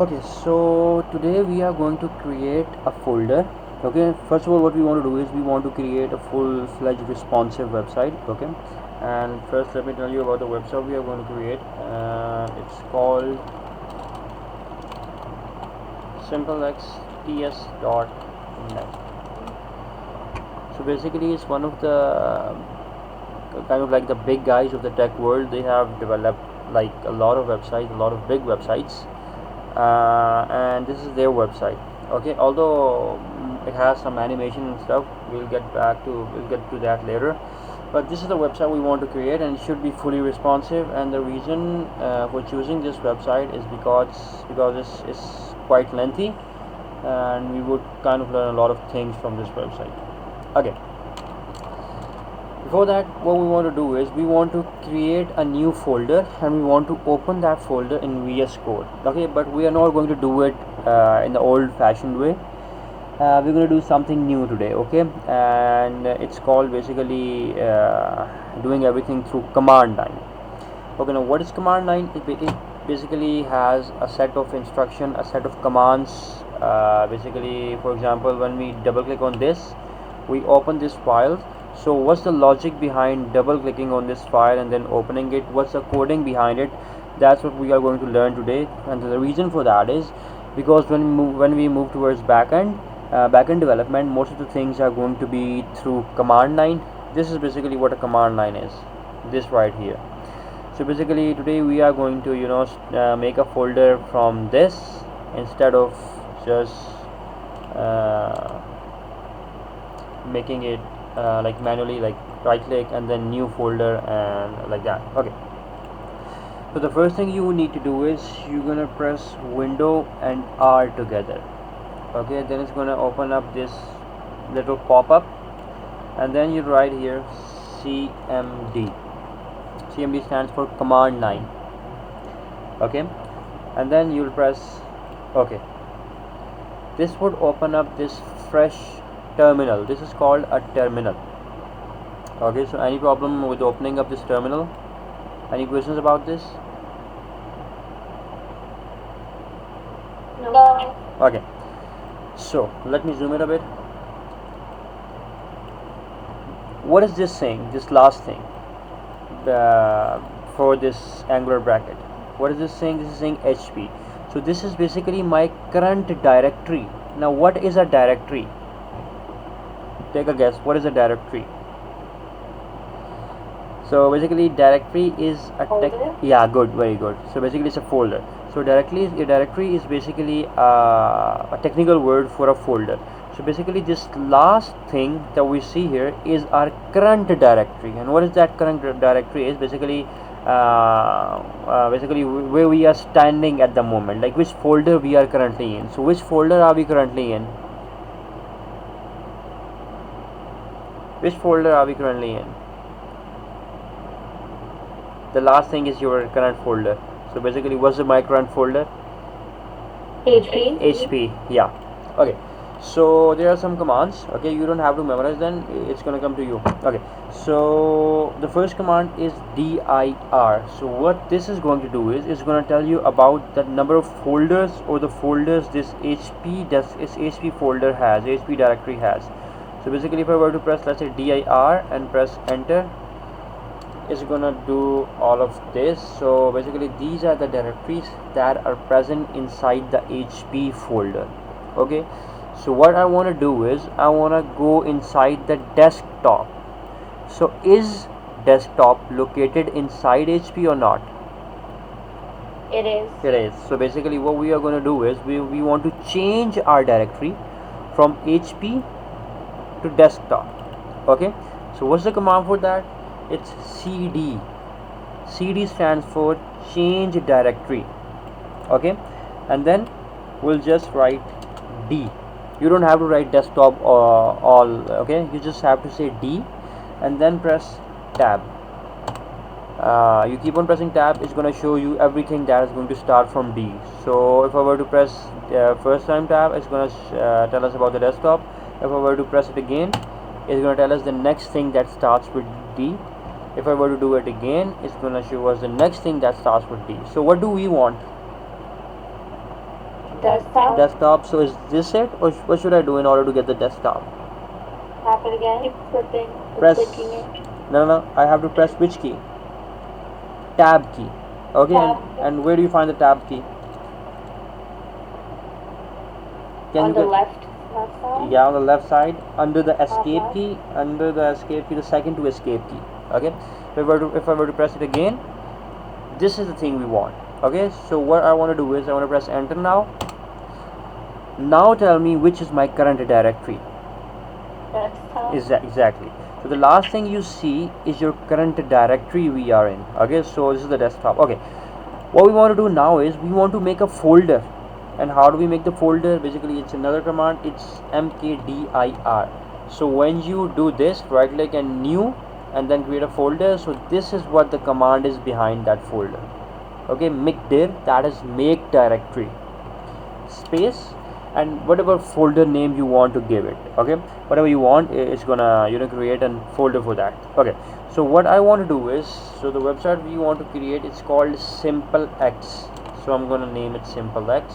Okay, so today we are going to create a folder. Okay, first of all, what we want to do is we want to create a full-fledged responsive website. Okay, and first let me tell you about the website we are going to create. It's called simplexts.net. So basically, it's one of the kind of like the big guys of the tech world. They have developed like a lot of websites, a lot of big websites, and this is their website. Okay, although it has some animation and stuff, we'll get to that later, but this is the website we want to create, and it should be fully responsive. And the reason for choosing this website is because it's quite lengthy, and we would kind of learn a lot of things from this website. Okay, before that, what we want to do is we want to create a new folder, and we want to open that folder in VS Code. Okay, but we are not going to do it in the old fashioned way. We're going to do something new today. Okay, and it's called basically doing everything through command line. Okay, now what is command line? It basically has a set of instruction, a set of commands. Basically, for example, when we double click on this, we open this file. So what's the logic behind double clicking on this file and then opening it? What's the coding behind it? That's what we are going to learn today. And the reason for that is because when we move towards backend development, most of the things are going to be through command line. This is basically what a command line is, this right here. So basically today we are going to make a folder from this instead of just uh, making it like manually, like right click and then new folder and like that. Okay, so the first thing you need to do is you're gonna press window and R together. Okay, then it's gonna open up this little pop-up, and then you write here CMD. CMD stands for command line. Okay, and then you'll press OK. This would open up this fresh terminal. This is called a terminal. Okay, so any problem with opening up this terminal? Any questions about this? No. Okay, so let me zoom it a bit. What is this saying, this last thing for this angular bracket? What is this saying? This is saying HP. So this is basically my current directory. Now what is a directory? Take a guess. What is a directory? So basically directory is a yeah, good, very good. So basically it's a folder. So a directory is basically a technical word for a folder. So basically this last thing that we see here is our current directory. And what is that current directory is basically basically where we are standing at the moment, like which folder we are currently in. So which folder are we currently in? Which folder are we currently in? The last thing is your current folder. So basically what's my current folder? HP. Yeah. Okay, so there are some commands. Okay, you don't have to memorize them, it's gonna come to you. Okay, so the first command is dir. So what this is going to do is it's going to tell you about the number of folders or the folders this HP folder has, HP directory has. So basically if I were to press, let's say, dir and press enter, is gonna do all of this. So basically these are the directories that are present inside the HP folder. Okay, so what I want to do is I want to go inside the desktop. So is desktop located inside HP or not? It is. It is. So basically what we are going to do is we want to change our directory from HP to desktop. Okay, so what's the command for that? It's cd. Cd stands for change directory. Okay, and then we'll just write D. You don't have to write desktop all. Okay, you just have to say D and then press tab. You keep on pressing tab, it's going to show you everything that is going to start from D. So if I were to press first time tab, it's going to tell us about the desktop. If I were to press it again, it's going to tell us the next thing that starts with D. If I were to do it again, it's going to show us the next thing that starts with D. So what do we want? Desktop. So is this it, or what should I do in order to get the desktop? Tap it again. Keep flipping. Press. Clicking it. No. I have to press which key? Tab key. Okay. Tab. And where do you find the tab key? On the left side. Yeah, on the left side, under the escape left. key, the second to escape key. Okay. If I were to press it again, this is the thing we want. Okay. So what I want to do is I want to press enter now. Now tell me which is my current directory. Desktop. Exactly. So the last thing you see is your current directory we are in. Okay. So this is the desktop. Okay. What we want to do now is we want to make a folder. And how do we make the folder? Basically it's another command. It's mkdir. So when you do this, right click and new and then create a folder. So this is what the command is behind that folder. Okay, mkdir, that is make directory space and whatever folder name you want to give it. Okay, whatever you want, it's gonna create a folder for that. Okay, so what I want to do is, so the website we want to create, it's called simplex. So I'm gonna name it simplex.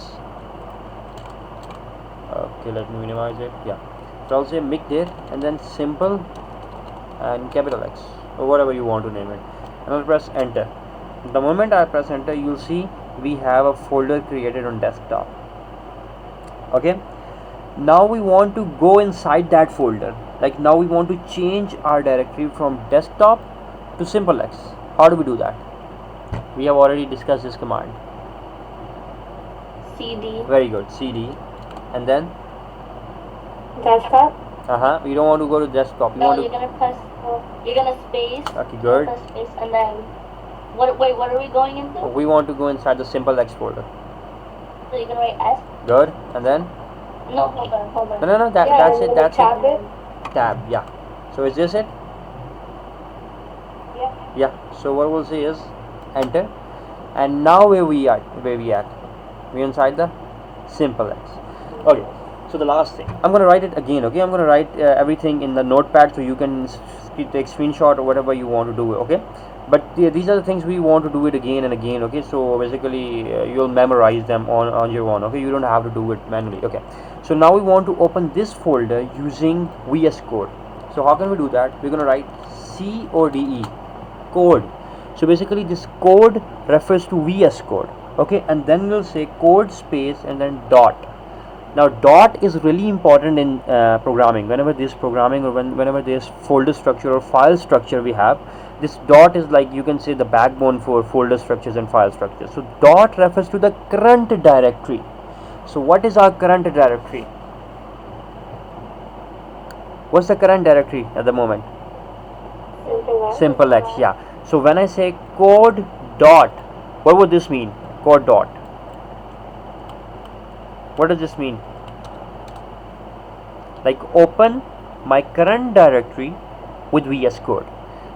Okay, let me minimize it. Yeah, so I'll say mkdir and then simple and capital X or whatever you want to name it, and I'll press enter. The moment I press enter, you'll see we have a folder created on desktop. Okay, now we want to go inside that folder. Like now we want to change our directory from desktop to simplex. How do we do that? We have already discussed this command. CD. Very good. CD and then Desktop. You don't want to go to desktop. You're gonna press. You're gonna space. Okay, good. Press space and then. Wait, what are we going into? We want to go inside the simplex folder. So you're gonna write S. Good, and then. No, hold on. No. That's it. That's tab it. Tab. Yeah. So is this it? Yeah. Yeah. So what we'll say is enter, and now where we at? We inside the simplex. Okay. So the last thing, I'm gonna write it again. Okay, I'm gonna write everything in the notepad so you can take screenshot or whatever you want to do. Okay, but these are the things we want to do it again and again. Okay, so basically you'll memorize them on your own. Okay, you don't have to do it manually. Okay, so now we want to open this folder using VS Code. So how can we do that? We're gonna write CODE, code. So basically this code refers to VS Code. Okay, and then we'll say code space and then dot. Now dot is really important in programming. Whenever there's programming or whenever there's folder structure or file structure we have, this dot is like, you can say, the backbone for folder structures and file structures. So dot refers to the current directory. So what is our current directory? What's the current directory at the moment? Simplex. Yeah. So when I say code dot, what would this mean? Code dot. What does this mean? Like open my current directory with VS Code.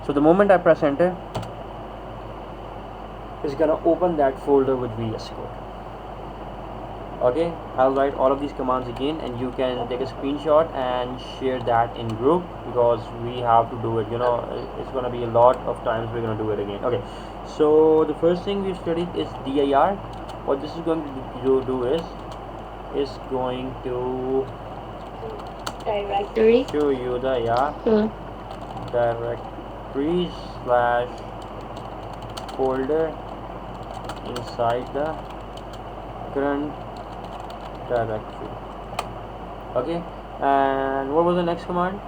So the moment I press enter, it's gonna open that folder with VS Code. Okay, I'll write all of these commands again and you can take a screenshot and share that in group, because we have to do it, it's gonna be a lot of times we're gonna do it again. Okay, so the first thing we studied is dir. What this is going to do is going to directory. Show you the directory slash folder inside the current directory. Okay, and what was the next command?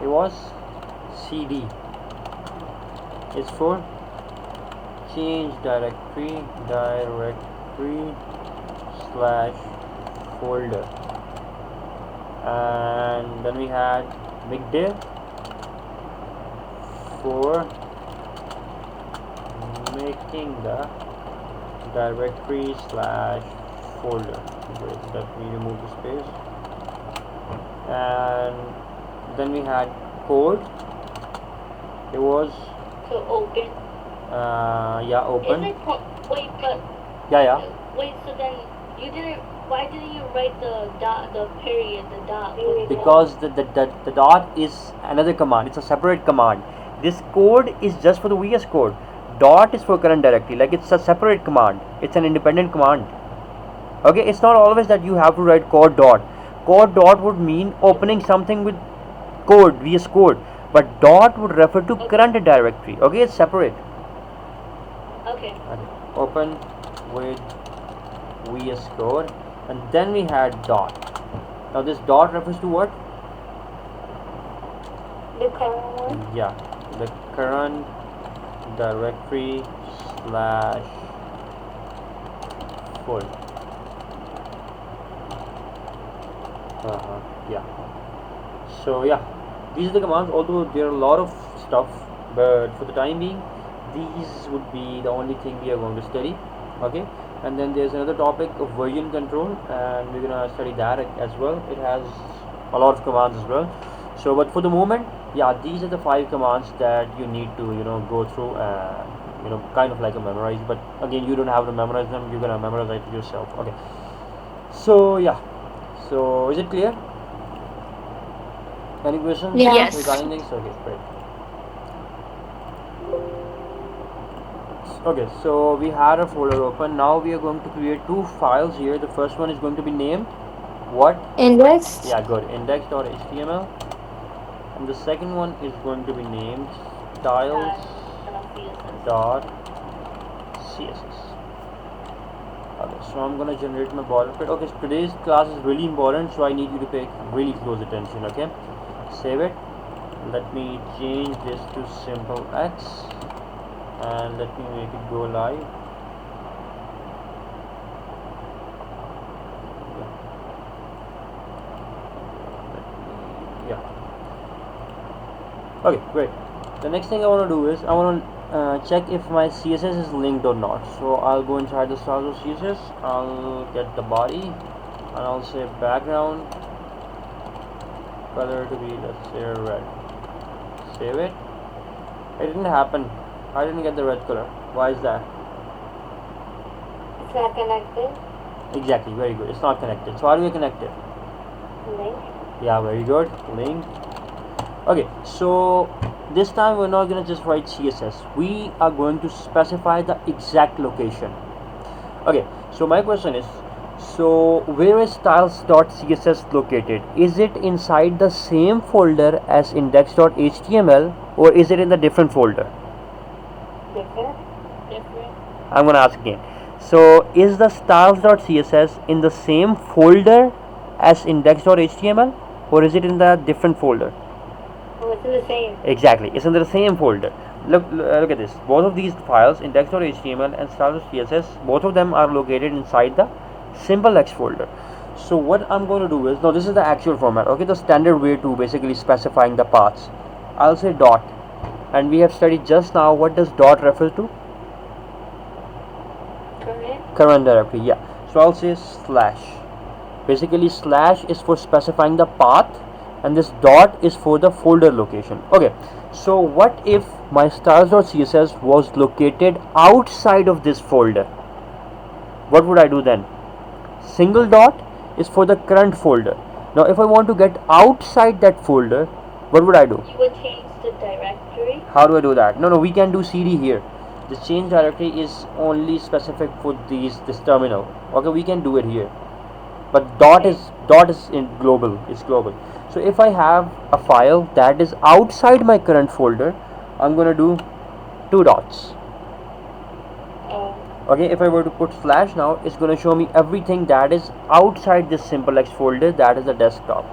It was cd. It's for change directory slash folder, and then we had mkdir for making the directory slash folder. Wait, let me remove the space. And then we had code. It was to open. Open. Is it wait, but wait, so then you didn't. Why didn't you write the dot, the period, the dot? Because the dot is another command. It's a separate command. This code is just for the VS Code. dot is for current directory, like it's a separate command, it's an independent command. Okay, it's not always that you have to write code dot. Code dot would mean opening something with code, VS Code, but dot would refer to current directory. Okay, it's separate. Okay. Open with VS Code, and then we had dot. Now this dot refers to what? The current one? Yeah, the current directory slash full. Yeah. So yeah, these are the commands, although there are a lot of stuff, but for the time being these would be the only thing we are going to study. Okay, and then there's another topic of version control, and we're gonna study that as well. It has a lot of commands as well. So but for the moment, yeah, these are the 5 commands that you need to go through and kind of like a memorize, but again you don't have to memorize them, you're gonna memorize it yourself. Okay, so yeah, so is it clear? Any questions Yes. regarding this? Okay, great. Okay, so we had a folder open. Now we are going to create 2 files here. The first one is going to be named what? Index? Yeah, good. Index.html. And the second one is going to be named styles.css. Okay, so I'm gonna generate my boilerplate. Okay, so today's class is really important, so I need you to pay really close attention. Okay, save it. Let me change this to simple X, and let me make it go live. Yeah. Okay, great. The next thing I want to do is I want to check if my CSS is linked or not. So I'll go inside the styles of CSS. I'll get the body, and I'll say background color to be, let's say, red. Save it. It didn't happen. I didn't get the red color. Why is that? It's not connected. Exactly, very good. It's not connected. So how do we connect it? Link. Yeah, very good. Link. Okay, so this time we're not going to just write CSS. We are going to specify the exact location. Okay, so my question is, so where is styles.css located? Is it inside the same folder as index.html, or is it in the different folder? Different. I'm going to ask again. So is the styles.css in the same folder as index.html, or is it in the different folder? Oh, it's in the same. Exactly, it's in the same folder. Look at this. Both of these files, index.html and styles.css, both of them are located inside the simple X folder. So what I'm going to do is, now this is the actual format, okay, the standard way to basically specifying the paths. I'll say dot, and we have studied just now what does dot refer to? Current directory. Yeah, so I'll say slash. Basically slash is for specifying the path, and this dot is for the folder location. Okay, so what if my styles.css was located outside of this folder? What would I do then? Single dot is for the current folder. Now if I want to get outside that folder, what would I do? You would change the directory. How do I do that? No, we can do cd here. The change directory is only specific for this terminal. Okay, we can do it here, but dot is in global. It's global. So if I have a file that is outside my current folder, I'm gonna do 2 dots. Okay, if I were to put slash now, it's gonna show me everything that is outside this simple X folder, that is the desktop.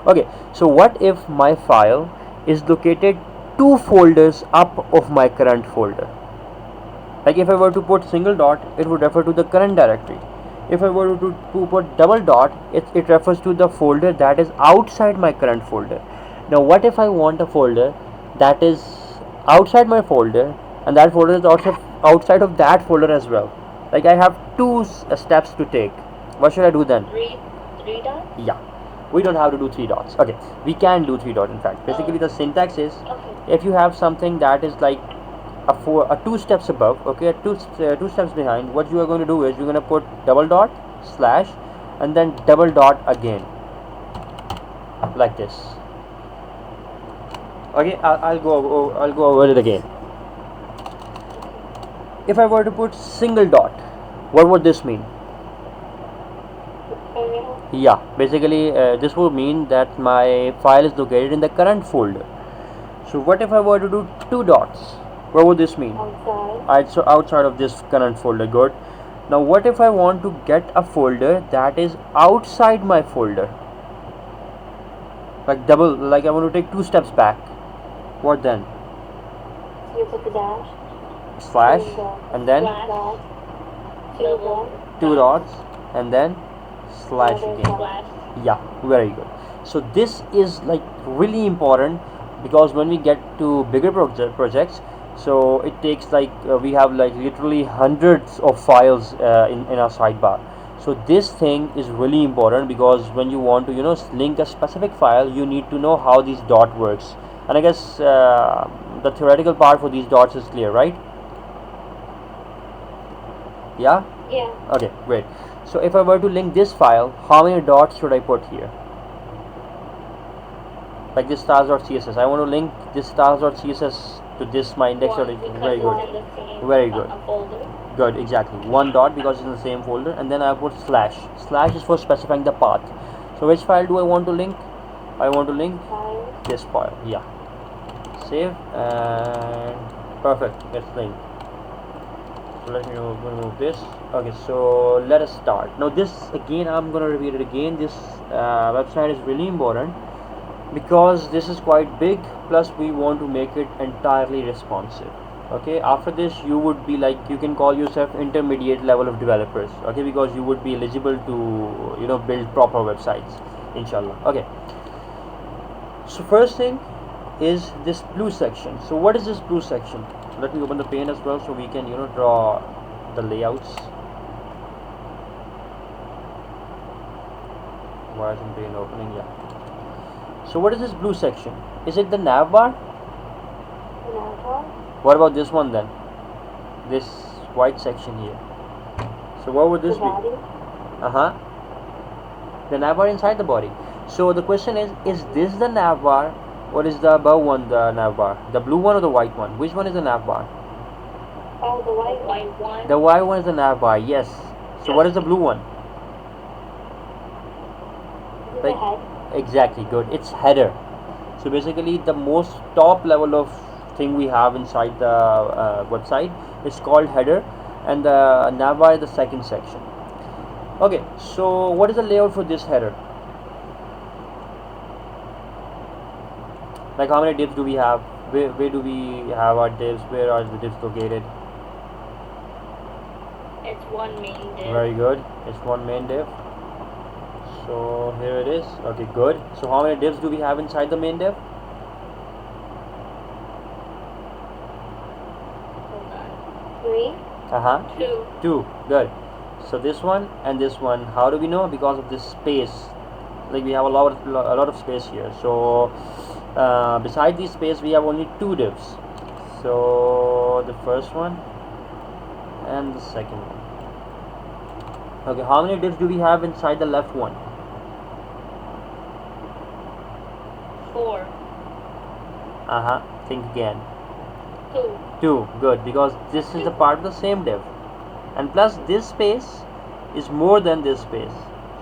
Okay, so what if my file is located 2 folders up of my current folder? Like if I were to put single dot, it would refer to the current directory. If I were to put double dot, it refers to the folder that is outside my current folder. Now what if I want a folder that is outside my folder, and that folder is also outside of that folder as well? Like I have 2 steps to take. What should I do then? 3 dots? Yeah, we don't have to do 3 dots. Okay, we can do 3 dots in fact. Basically the syntax is, if you have something that is like a 2 steps above, okay, 2 steps behind, what you are going to do is you're going to put double dot slash and then double dot again, like this. Okay, I'll go over it again. if I were to put single dot, what would this mean? Yeah, basically this would mean that my file is located in the current folder. So what if I were to do two dots? What would this mean? Outside of this current folder. Good. Now what if I want to get a folder that is outside my folder? Like double, like I want to take two steps back. What then? You put the dash. Slash, and then two dots, and then slash again. Yeah, very good. So this is like really important, because when we get to bigger projects, so it takes like we have like literally hundreds of files in our sidebar. So this thing is really important, because when you want to link a specific file, you need to know how these dot works. And I guess the theoretical part for these dots is clear, right? Yeah. Okay, great. So if I were to link this file, how many dots should I put here? Like this stars.css, I want to link this stars.css to this my index. Very good, very good, good, exactly, one dot, because it's in the same folder. And then I put slash. Slash is for specifying the path. So which file do I want to link? I want to link this file. Yeah, save, and perfect, it's linked. So let me remove this. Okay, so let us start. Now this, again, I'm gonna repeat it again, this website is really important, because this is quite big, plus we want to make it entirely responsive. Okay, after this you would be like, you can call yourself intermediate level of developers. Okay, because you would be eligible to build proper websites, inshallah. Okay, so first thing is this blue section. So what is this blue section? Let me open the pane as well, so we can draw the layouts. Why isn't pane opening? Yeah. So what is this blue section? Is it the nav bar? What about this one then? This white section here. So what would this be? The nav bar inside the body. So the question is this the nav bar, or is the above one the nav bar? The blue one or the white one? Which one is the nav bar? Oh, the white one. The white one is the nav bar, yes. So what is the blue one? Like, head. Exactly, good. It's header. So basically the most top level of thing we have inside the website is called header, and the nav bar is the second section. Okay, so what is the layout for this header? Like how many divs do we have? Where do we have our divs? Where are the divs located? It's one main div. Very good. It's one main div. So here it is. Okay, good. So how many divs do we have inside the main div? Three. Two. Good. So this one and this one. How do we know? Because of this space. Like we have a lot of space here. So beside this space, we have only two divs. So the first one and the second one. Okay, how many divs do we have inside the left one? 4. Think again. 2. 2. Good, because this is a part of the same div, and plus this space is more than this space.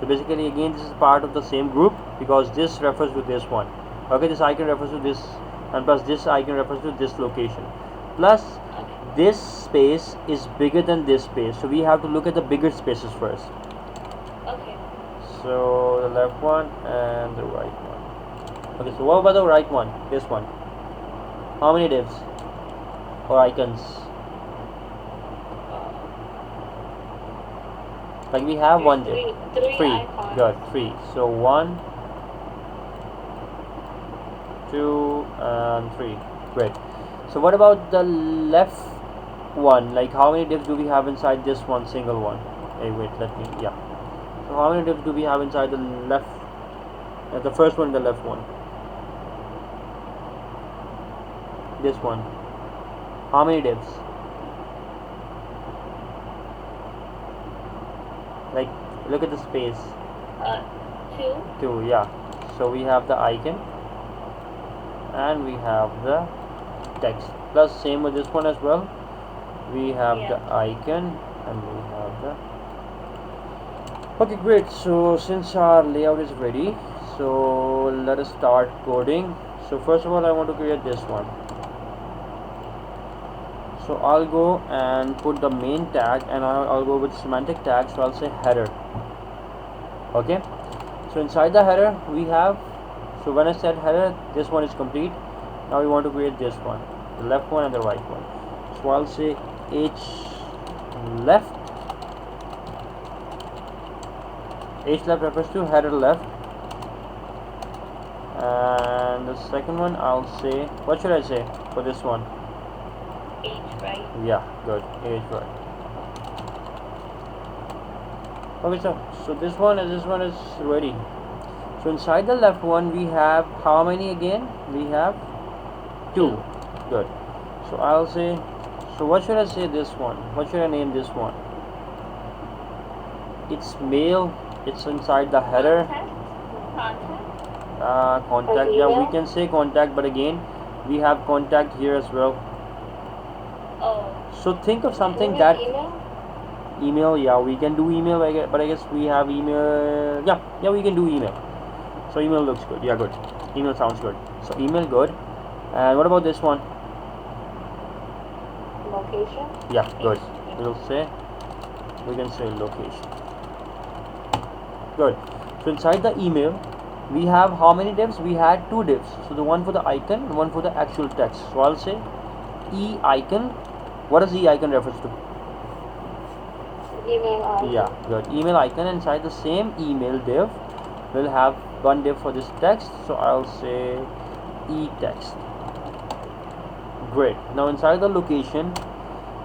So basically, again, this is part of the same group, because this refers to this one. Okay, this icon refers to this, and plus this icon refers to this location. Plus this space is bigger than this space, so we have to look at the bigger spaces first. Okay. So the left one and the right one. Okay, so what about the right one? This one. How many divs or icons? Like we have one div. Three. Good, 3. So 1, 2, and 3. Great. So what about the left one? Like how many divs do we have inside this one single one? Hey, wait, yeah. So how many divs do we have inside the left? The first one, the left one. This one. How many divs? Like, look at the space. 2. 2, yeah. So we have the icon and we have the text. Plus same with this one as well. we have the icon, and we have the okay, great. So since our layout is ready, so let us start coding. So first of all, I want to create this one. So I'll go and put the main tag, and I'll go with semantic tag, so I'll say header. Okay, so inside the header we have, so when I said header, this one is complete. Now we want to create this one, the left one and the right one. So I'll say h left. H left refers to header left, and the second one I'll say, what should I say for this one? H right. Yeah, good. H right. Okay, so this one is ready. So inside the left one we have how many again? We have 2. Good. So I'll say, so what should I say this one? What should I name this one? It's mail. It's inside the header. Contact. Yeah, we can say contact, but again we have contact here as well. Oh. So think of something that email. Yeah, we can do email, but I guess we have email. Yeah, we can do email. So email looks good. Yeah, good. Email sounds good. So email good. And what about this one? Location. Yeah, good. We can say location. Good. So inside the email we have how many divs? We had 2 divs. So the one for the icon and one for the actual text. So I'll say e icon. What does e icon refers to? Email icon. Yeah, good. Email icon. Inside the same email div we'll have one div for this text. So I'll say e text. Great. Now inside the location,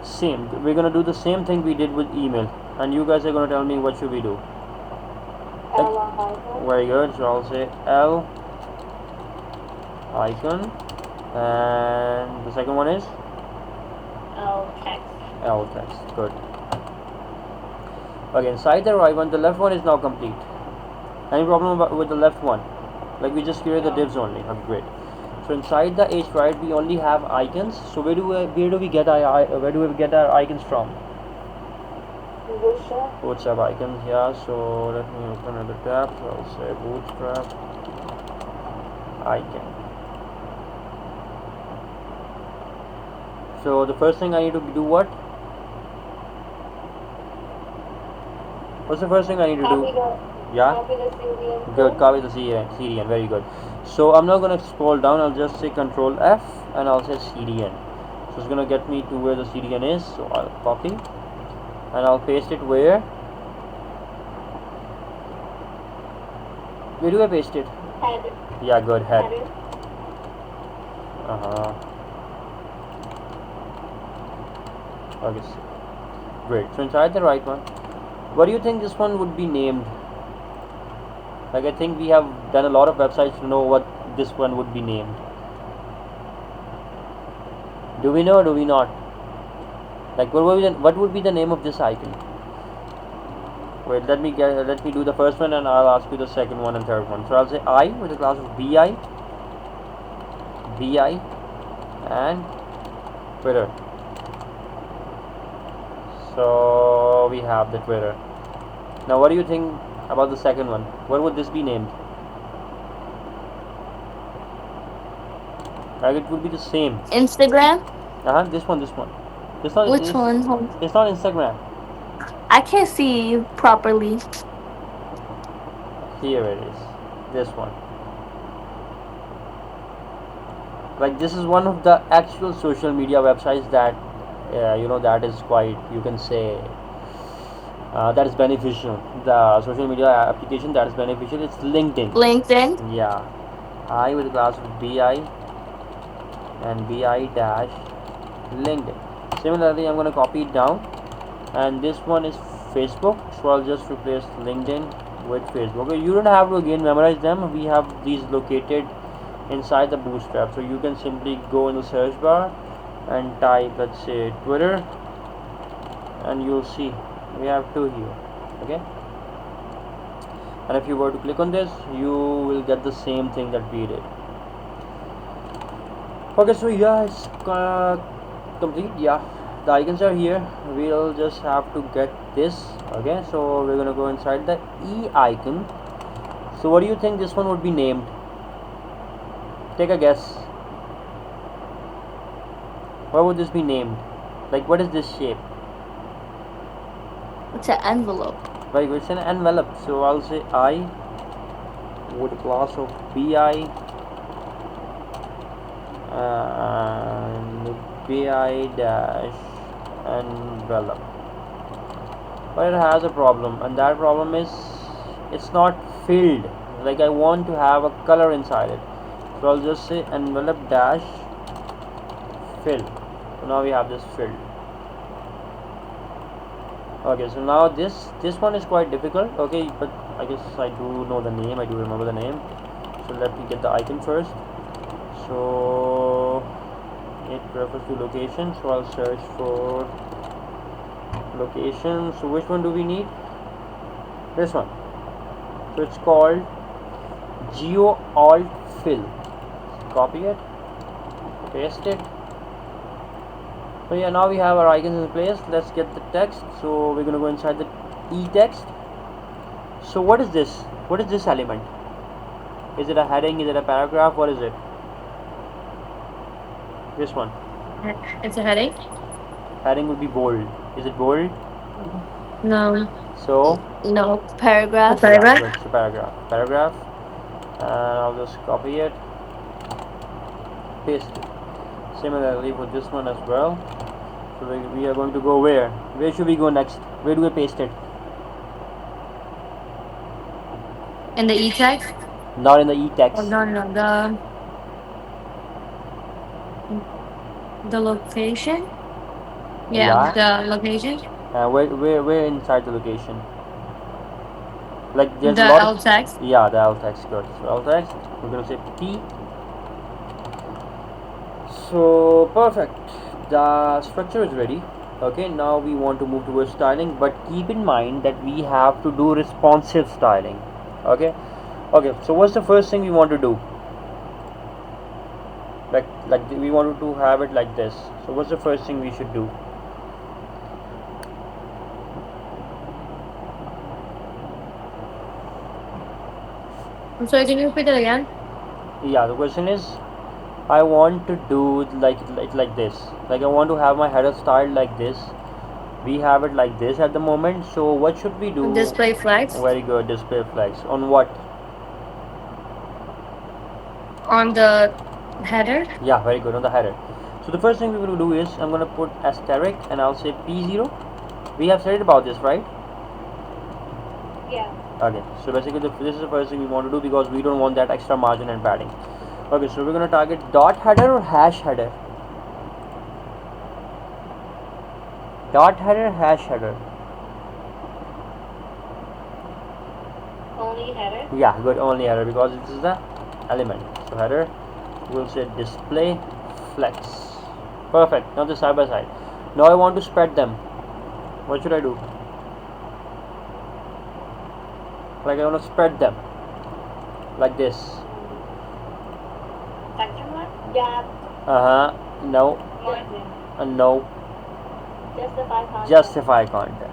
same. We're gonna do the same thing we did with email, and you guys are gonna tell me what should we do. L icon. Very good. So I'll say L icon, and the second one is L text. L text. Good. Okay, inside the right one, the left one is now complete. Any problem with the left one? Like we just created the divs only. Okay, great. So inside the H right, we only have icons. So where do we get our icons from? Bootstrap icons. Yeah. So let me open another tab. So I'll say Bootstrap icon. So the first thing I need to do what? What's the first thing I need to do? Yeah. Copy the CDN. Good. Copy the CDN. Very good. So I'm not gonna scroll down. I'll just say Control F and I'll say CDN. So it's gonna get me to where the CDN is. So I'll copy and I'll paste it where? Where do I paste it? Head. Yeah, good. Head. Header. Okay. Great. So inside the right one, what do you think this one would be named? Like I think we have done a lot of websites to know what this one would be named. Do we know or do we not? Like what would be the name of this icon? Wait, let me do the first one and I'll ask you the second one and third one. So I'll say I with the class of BI and Twitter. So we have the Twitter. Now what do you think about the second one? What would this be named? Like it would be the same. Instagram? This one. This one. Which one? It's not Instagram. I can't see you properly. Here it is. This one. Like this is one of the actual social media websites that that is quite, you can say, that is beneficial. The social media application that is beneficial, it's LinkedIn. LinkedIn? Yeah. I with the class of BI and BI dash LinkedIn. Similarly, I'm going to copy it down, and this one is Facebook. So I'll just replace LinkedIn with Facebook. Okay, you don't have to again memorize them. We have these located inside the Bootstrap, so you can simply go in the search bar and type, let's say, Twitter, and you'll see we have 2 here. Okay, and if you were to click on this, you will get the same thing that we did. Okay, so yeah, it's complete. Yeah, the icons are here. We'll just have to get this. Okay, so we're gonna go inside the E icon. So what do you think this one would be named? Take a guess. What would this be named? Like, what is this shape? It's an envelope. Very good, it's an envelope. So I'll say I with a class of bi and bi dash envelope. But it has a problem, and that problem is it's not filled. Like, I want to have a color inside it. So I'll just say envelope dash fill. So now we have this filled. Okay, so now this one is quite difficult. Okay, but I guess I do know the name. I do remember the name. So let me get the icon first. So it refers to location. So I'll search for location. So which one do we need? This one. So it's called Geo Alt Fill. Copy it, paste it. So yeah, now we have our icons in place. Let's get the text. So we're gonna go inside the E text. So what is this? What is this element? Is it a heading? Is it a paragraph? What is it? This one. It's a heading? Heading would be bold. Is it bold? No. So No. Paragraph. yeah, good. So paragraph. Paragraph. And I'll just copy it, paste it. Similarly for this one as well. So we are going to go where? Where should we go next? Where do we paste it? In the e-text? Not in the E text. Oh, no. The location? Yeah, the location. Where inside the location? Like there's The a lot alt of text. yeah, the alt text. Good. So alt text. We're gonna say P. So perfect. The structure is ready. Okay, now we want to move towards styling, but keep in mind that we have to do responsive styling. Okay. Okay. So what's the first thing we want to do? Like we wanted to have it like this. So what's the first thing we should do? I'm sorry, can you repeat it again? Yeah, the question is, I want to do it like this. Like I want to have my header styled like this. We have it like this at the moment. So what should we do? Display flags. Very good. Display flags on what? On the header. Yeah, very good, on the header. So the first thing we're going to do is I'm going to put asterisk and I'll say P0. We have studied about this, right? Yeah. Okay, so basically this is the first thing we want to do because we don't want that extra margin and padding. Okay, so we're going to target dot header or hash header? Dot header, hash header? Only header? Yeah, good, only header because this is the element. So header, we'll say display flex. Perfect. Now the side by side. Now I want to spread them. What should I do? Like I want to spread them like this. Section one? Yeah. No. Margin. No. Justify content. Justify content.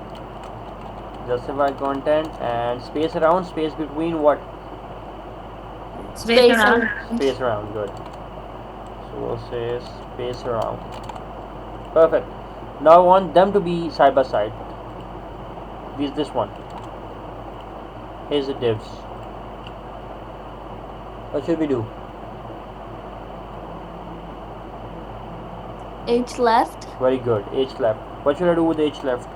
Justify content and space around. Space between what? Space around. Space around. Good. So we'll say space around. Perfect. Now I want them to be side by side. This one. Here's the divs. What should we do? H left. Very good. H left. What should I do with H left?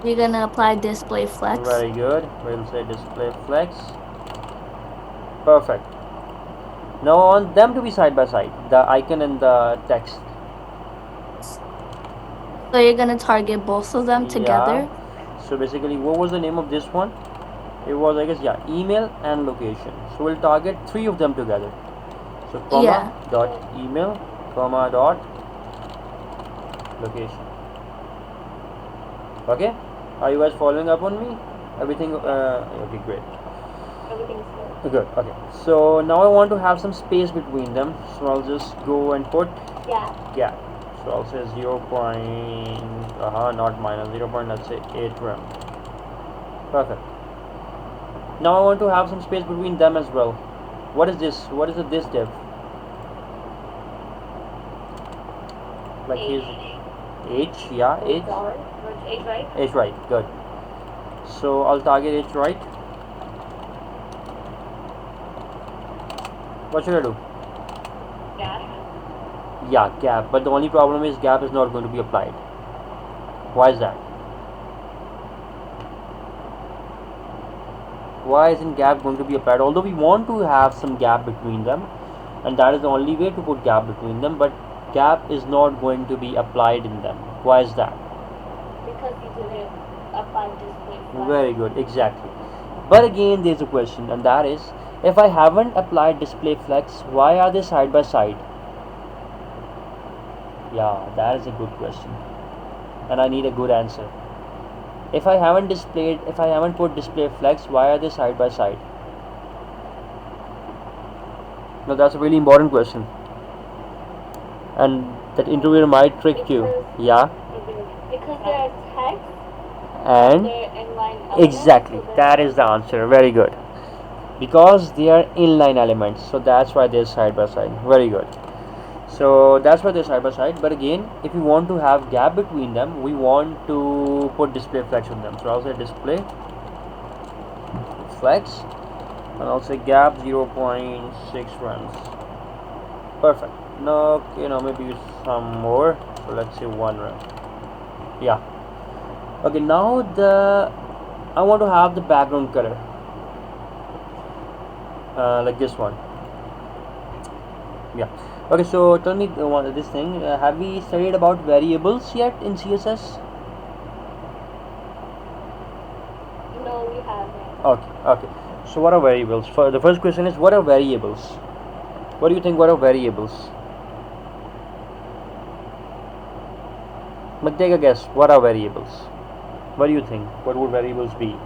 We're gonna apply display flex. Very good. We'll say display flex. Perfect. Now I want them to be side by side, the icon and the text. So you're gonna target both of them together? Yeah. So basically, what was the name of this one? It was, I guess, yeah, email and location. So we'll target 3 of them together. So comma dot email, comma dot location. Okay, are you guys following up on me? Everything okay, great. Everything's good. Good. Okay, so now I want to have some space between them, so I'll just go and put Yeah. gap. So I'll say 0. Not minus 0. Let's say 8 rem. Perfect. Now I want to have some space between them as well. What is this? What is this div? Like his H, yeah, H. H right. H right, good. So I'll target H right. What should I do? Gap. Yeah, gap. But the only problem is gap is not going to be applied. Why is that? Why isn't gap going to be applied? Although we want to have some gap between them, and that is the only way to put gap between them, but gap is not going to be applied in them. Why is that? Because you didn't apply display flex. Very good, exactly. But again, there's a question, and that is, if I haven't applied display flex, why are they side by side? Yeah, that is a good question, and I need a good answer. If I haven't put display flex, why are they side by side? Now that's a really important question, and that interviewer might trick you. Yeah. Because they're text And they're inline elements, exactly, so that is the answer. Very good. Because they are inline elements, so that's why they're side by side. Very good. So that's why they're side by side. But again, if you want to have gap between them, we want to put display flex on them. So I'll say display flex, and I'll say gap 0.6 runs. Perfect. No, maybe some more. So let's say 1 run. Yeah. Okay, now I want to have the background color like this one. Yeah. Okay, so tell me this thing. Have we studied about variables yet in CSS? No, we haven't. Okay. So what are variables? For the first question is, what are variables? What do you think? What are variables? But take a guess. What are variables? What do you think? What would variables be?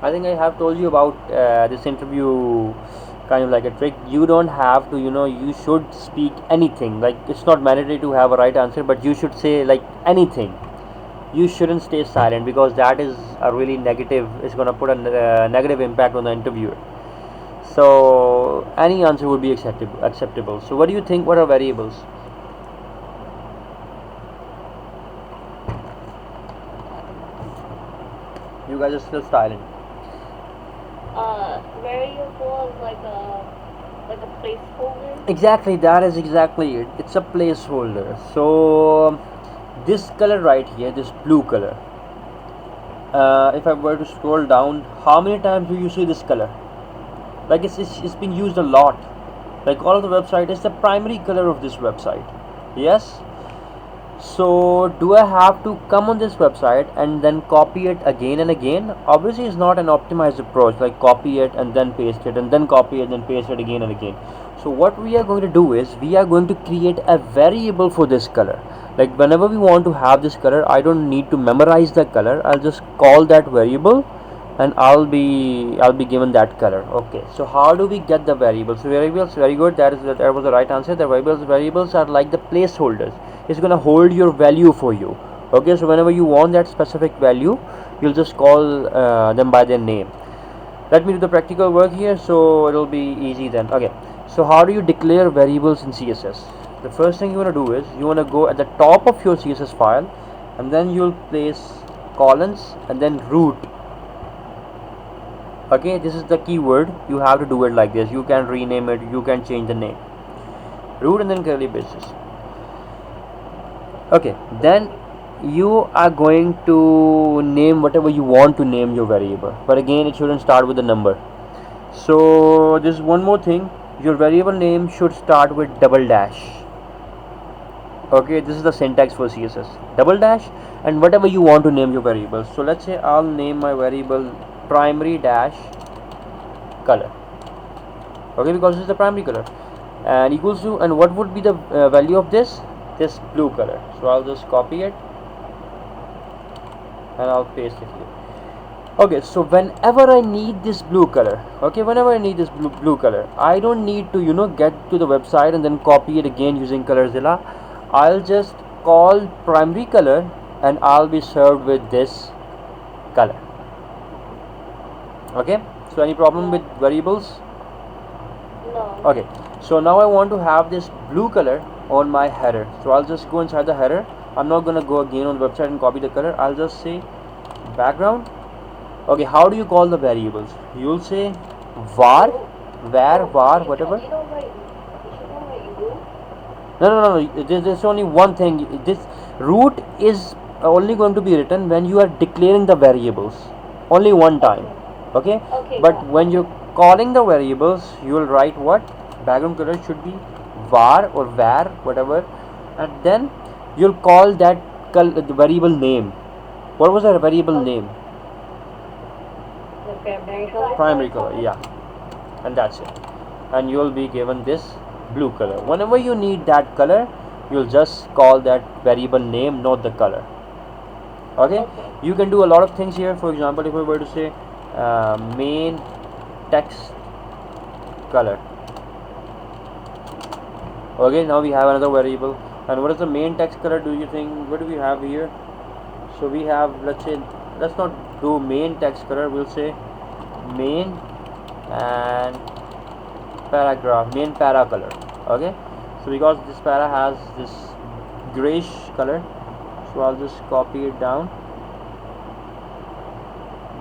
I think I have told you about this interview, kind of like a trick. You don't have to, you should speak anything. Like, it's not mandatory to have a right answer, but you should say like anything. You shouldn't stay silent, because that is a really negative. It's gonna put a negative impact on the interviewer. So any answer would be acceptable. So what do you think? What are variables? You guys are still silent. Variable is like a placeholder. Exactly, that is exactly it. It's a placeholder. So this color right here, this blue color, if I were to scroll down, how many times do you see this color? Like, it's been used a lot. Like, all of the website is the primary color of this website. Yes. So do I have to come on this website and then copy it again and again? Obviously, it's not an optimized approach, like copy it and then paste it and then copy it and then paste it again and again. So what we are going to do is, we are going to create a variable for this color. Like, whenever we want to have this color, I don't need to memorize the color. I'll just call that variable, and I'll be given that color. Okay, so how do we get the variables? So variables, very good, that was the right answer. The variables are like the placeholders. It's gonna hold your value for you. Okay, so whenever you want that specific value, you'll just call them by their name. Let me do the practical work here, so it'll be easy then. Okay, so how do you declare variables in CSS? The first thing you want to do is, you want to go at the top of your CSS file, and then you'll place colons and then root. Okay, this is the keyword. You have to do it like this. You can rename it, you can change the name. Root and then curly braces. Okay, then you are going to name whatever you want to name your variable, but again, it shouldn't start with a number. So there's one more thing. Your variable name should start with double dash. Okay, this is the syntax for CSS. Double dash, and whatever you want to name your variable. So let's say I'll name my variable primary dash color. Okay, because this is the primary color, and equals to, and what would be the value of this blue color? So I'll just copy it and I'll paste it here. Okay, so whenever I need this blue color, okay, whenever I need this blue color, I don't need to, get to the website and then copy it again using Colorzilla. I'll just call primary color and I'll be served with this color. Okay, so any problem with variables? No. Okay, so now I want to have this blue color on my header, so I'll just go inside the header. I'm not gonna go again on the website and copy the color. I'll just say background. Okay, how do you call the variables? You'll say var, var, whatever. You don't write. You should not write root. No. There's only one thing. This root is only going to be written when you are declaring the variables. Only one time. Okay. Okay. But when you're calling the variables, you will write what? Background color should be var or var, whatever, and then you'll call that the variable name. What was the variable name? The primary color. Primary color, yeah, and that's it. And you'll be given this blue color. Whenever you need that color, you'll just call that variable name, not the color. Okay, you can do a lot of things here. For example, if we were to say main text color. Okay, now we have another variable. And what is the main text color? Do you think? What do we have here? So we have, let's say, let's not do main text color. We'll say main and paragraph, main para color. Okay, so because this para has this grayish color, so I'll just copy it down.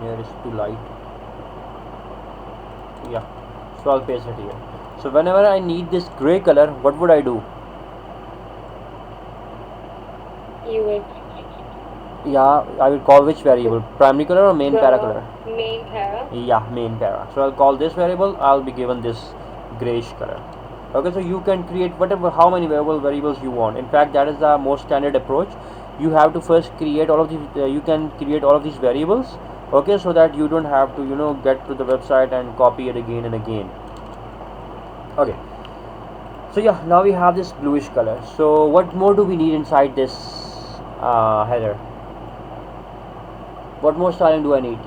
Here is too light. Yeah, so I'll paste it here. So whenever I need this gray color, what would I do? You would. Yeah, I will call which variable? Primary color or main para color? Main para. Yeah, main para. So I'll call this variable. I'll be given this grayish color. Okay, so you can create whatever, how many variables you want. In fact, that is the most standard approach. You have to first create all of these. You can create all of these variables. Okay, so that you don't have to get to the website and copy it again and again. Okay, so yeah, now we have this bluish color. So what more do we need inside this header? What more styling do I need?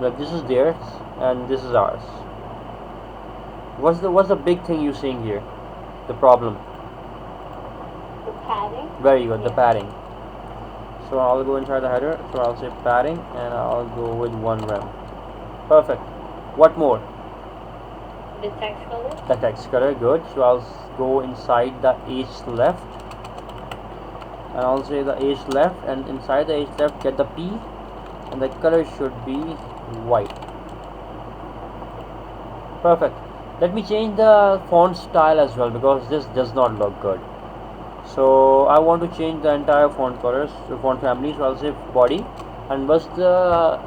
Like this is theirs and this is ours. What's the big thing you're seeing here? The problem. The padding. Very good, the padding. So I'll go inside the header. So I'll say padding and I'll go with 1 rem. Perfect. What more? The text color. The text color, good. So I'll go inside the href and I'll say the href, and inside the href get the P, and the color should be white. Perfect. Let me change the font style as well because this does not look good. So I want to change the entire font colors, so font family. So I'll say body. And what's the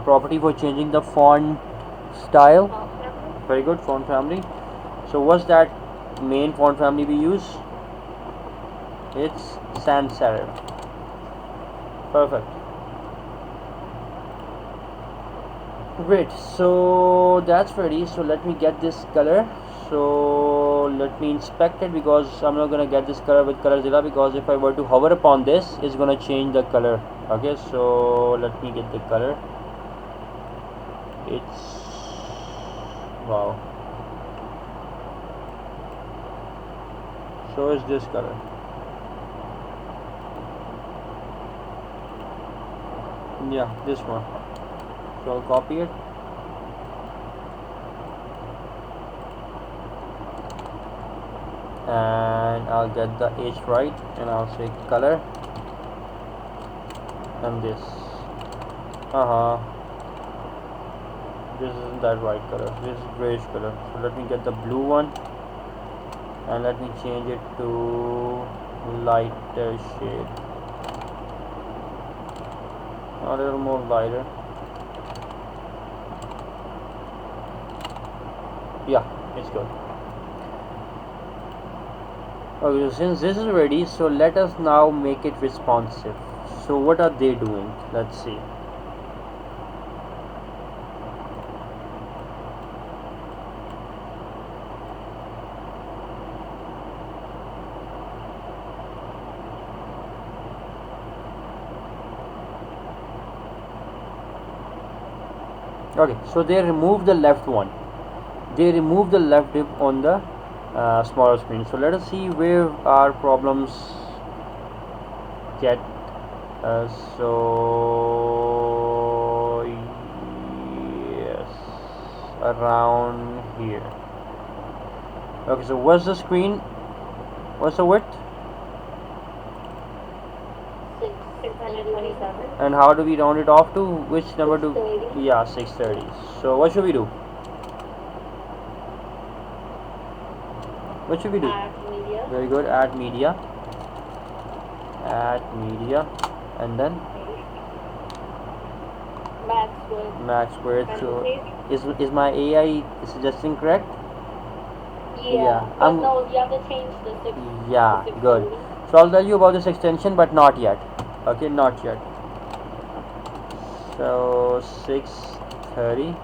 property for changing the font style? Very good, font family. So what's that main font family we use? It's sans serif. Perfect. Great, so that's ready. So let me get this color. So let me inspect it because I'm not gonna get this color with Colorzilla, because if I were to hover upon this, it's gonna change the color. Okay, so let me get the color. It's wow. So is this color. Yeah, this one. So I'll copy it. And I'll get the H right and I'll say color and this. This isn't that right color, this is grayish color. So let me get the blue one and let me change it to lighter shade, a little more lighter. Yeah, it's good. Okay, so since this is ready, so let us now make it responsive. So what are they doing? Let's see. Okay, so they remove the left one. They remove the left div on the smaller screen. So let us see where our problems get so yes, around here. Okay, so what's the screen, what's the width, 627. and how do we round it off to which number? Do 630. yeah, 630. So what should we do? What should we do? Add media. Very good. Add media, and then max width. So is my AI suggesting correct? Yeah. But I'm no, you have to change the 6. yeah, the good. 630. So I'll tell you about this extension, but not yet. Okay, not yet. So 630,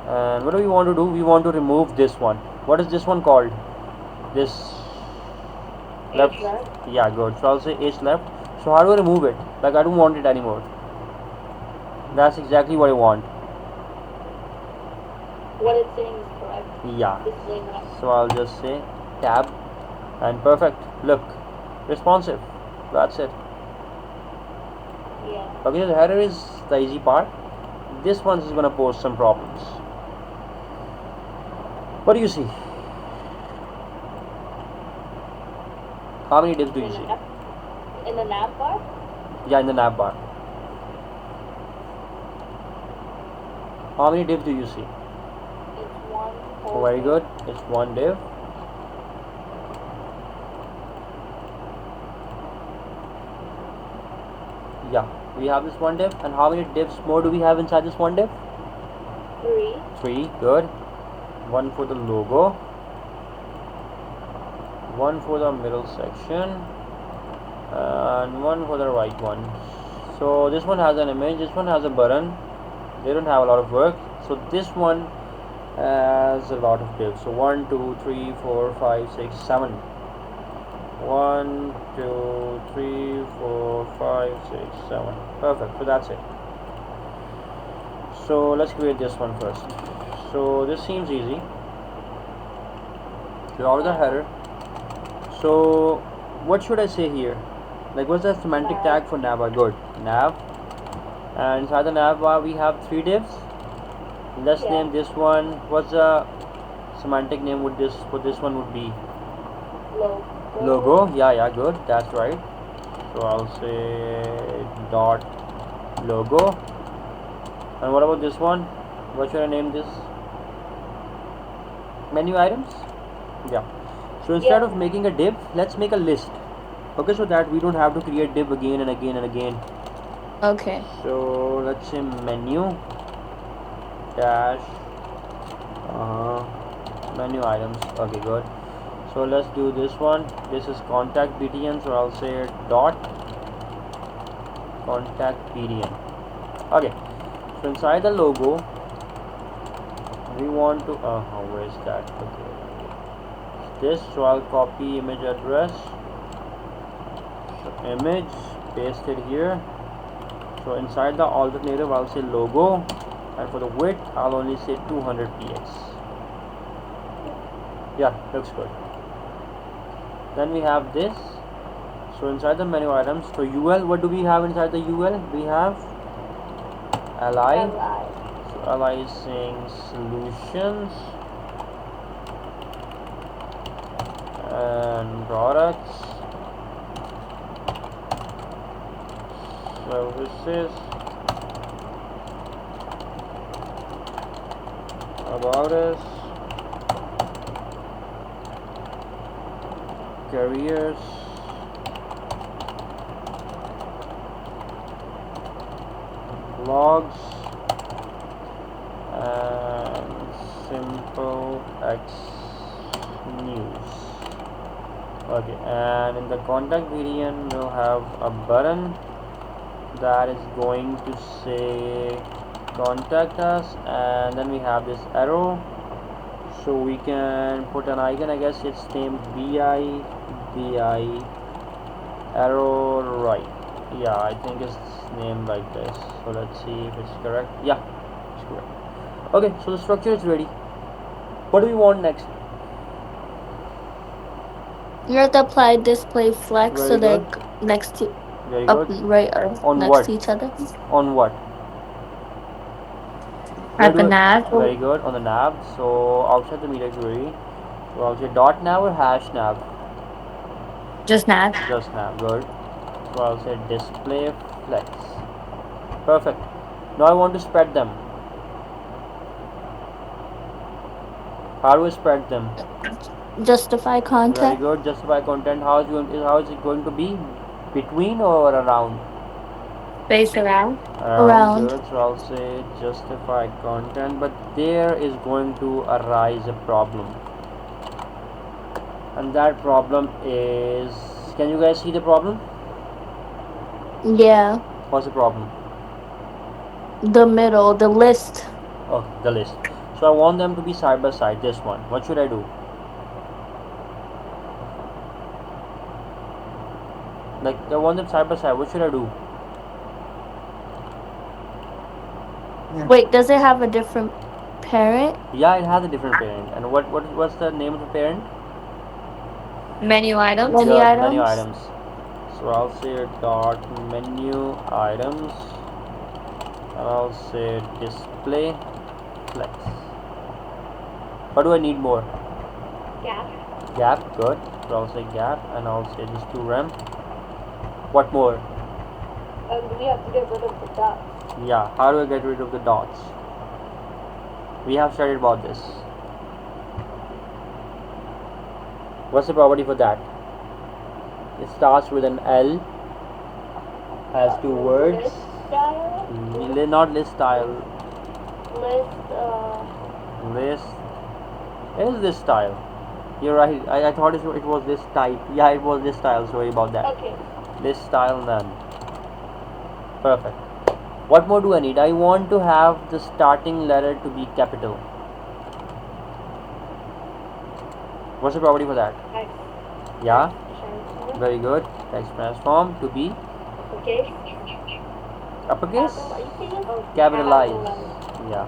and what do we want to do? We want to remove this one. What is this one called? This left. H left. Yeah, good. So I'll say H left. So how do I remove it? Like I don't want it anymore. That's exactly what I want. What it's saying is correct. Yeah. Display not. So I'll just say tab, and perfect. Look, responsive. That's it. Yeah. Okay, the header is the easy part. This one is gonna pose some problems. What do you see? How many divs do you see? In the nav bar? Yeah, in the nav bar. How many divs do you see? It's one. Oh, very good. It's one div. Yeah, we have this one div. And how many divs more do we have inside this one div? 3. 3. Good. One for the logo. One for the middle section. And one for the right one. So this one has an image. This one has a button. They don't have a lot of work. So this one has a lot of divs. So 1, 2, 3, 4, 5, 6, 7. 1, 2, 3, 4, 5, 6, 7. Perfect. So that's it. So let's create this one first. So this seems easy. Draw the header. So what should I say here? Like what's the semantic Nav. tag for navbar? Good. Nav. And inside the navbar we have 3 divs. Let's Yeah. name this one. What's the semantic name would this for this one would be? Logo. Yeah, good. That's right. So I'll say dot logo. And what about this one? What should I name this? Menu items? Yeah. So instead of making a div, let's make a list. Okay, so that we don't have to create div again and again and again. Okay. So let's say menu dash menu items. Okay, good. So let's do this one. This is contact btn, so I'll say dot contact btn. Okay, so inside the logo we want to where is that? Okay, this. So I'll copy image address. So image, paste it here. So inside the alternative I'll say logo, and for the width I'll only say 200 px. Yeah, looks good. Then we have this. So inside the menu items, so UL, what do we have inside the UL? We have li. So li is saying solutions and products, services, about us, careers, blogs, and simple X news. Okay, and in the contact btn we'll have a button that is going to say contact us, and then we have this arrow, so we can put an icon. I guess it's named bi arrow right. Yeah, I think it's named like this. So let's see if it's correct. Yeah, it's correct. Okay, so the structure is ready. What do we want next? You have to apply display flex Very so they're good. next to Very up good. right or On next what? to each other. On what? Where At do the I? nav. Very good. On the nav. So outside the media query, so I'll say dot nav or hash nav. Just nav. Just nav. Good. So I'll say display flex. Perfect. Now I want to spread them. How do I spread them? Justify Very content. good. Justify content. How is it going to be? Between or around? Space around. Around. Around. Good. So I'll say justify content, but there is going to arise a problem, and that problem is. Can you guys see the problem? Yeah. What's the problem? The middle. The list. Okay, the list. So I want them to be side by side. This one. What should I do? Like I want them side by side. What should I do? Wait, does it have a different parent? Yeah, it has a different parent. And what's the name of the parent? Menu items. Menu Good, menu items. items. So I'll say dot menu items, and I'll say display flex. What do I need more? Gap. Gap. Good. So I'll say gap, and I'll say this to rem. What more? We have to get rid of the dots. Yeah. How do I get rid of the dots? We have studied about this. What's the property for that? It starts with an L, has two words. List style. Not list style. List. List. It is this style. You're right. I thought it was this type. Yeah, it was this style. Sorry about that. Okay. This style none. Perfect. What more do I need? I want to have the starting letter to be capital. What's the property for that? Text. Yeah. Transform. Very good. Text transform to be Okay. uppercase. Capitalize. Capitalize. Yeah.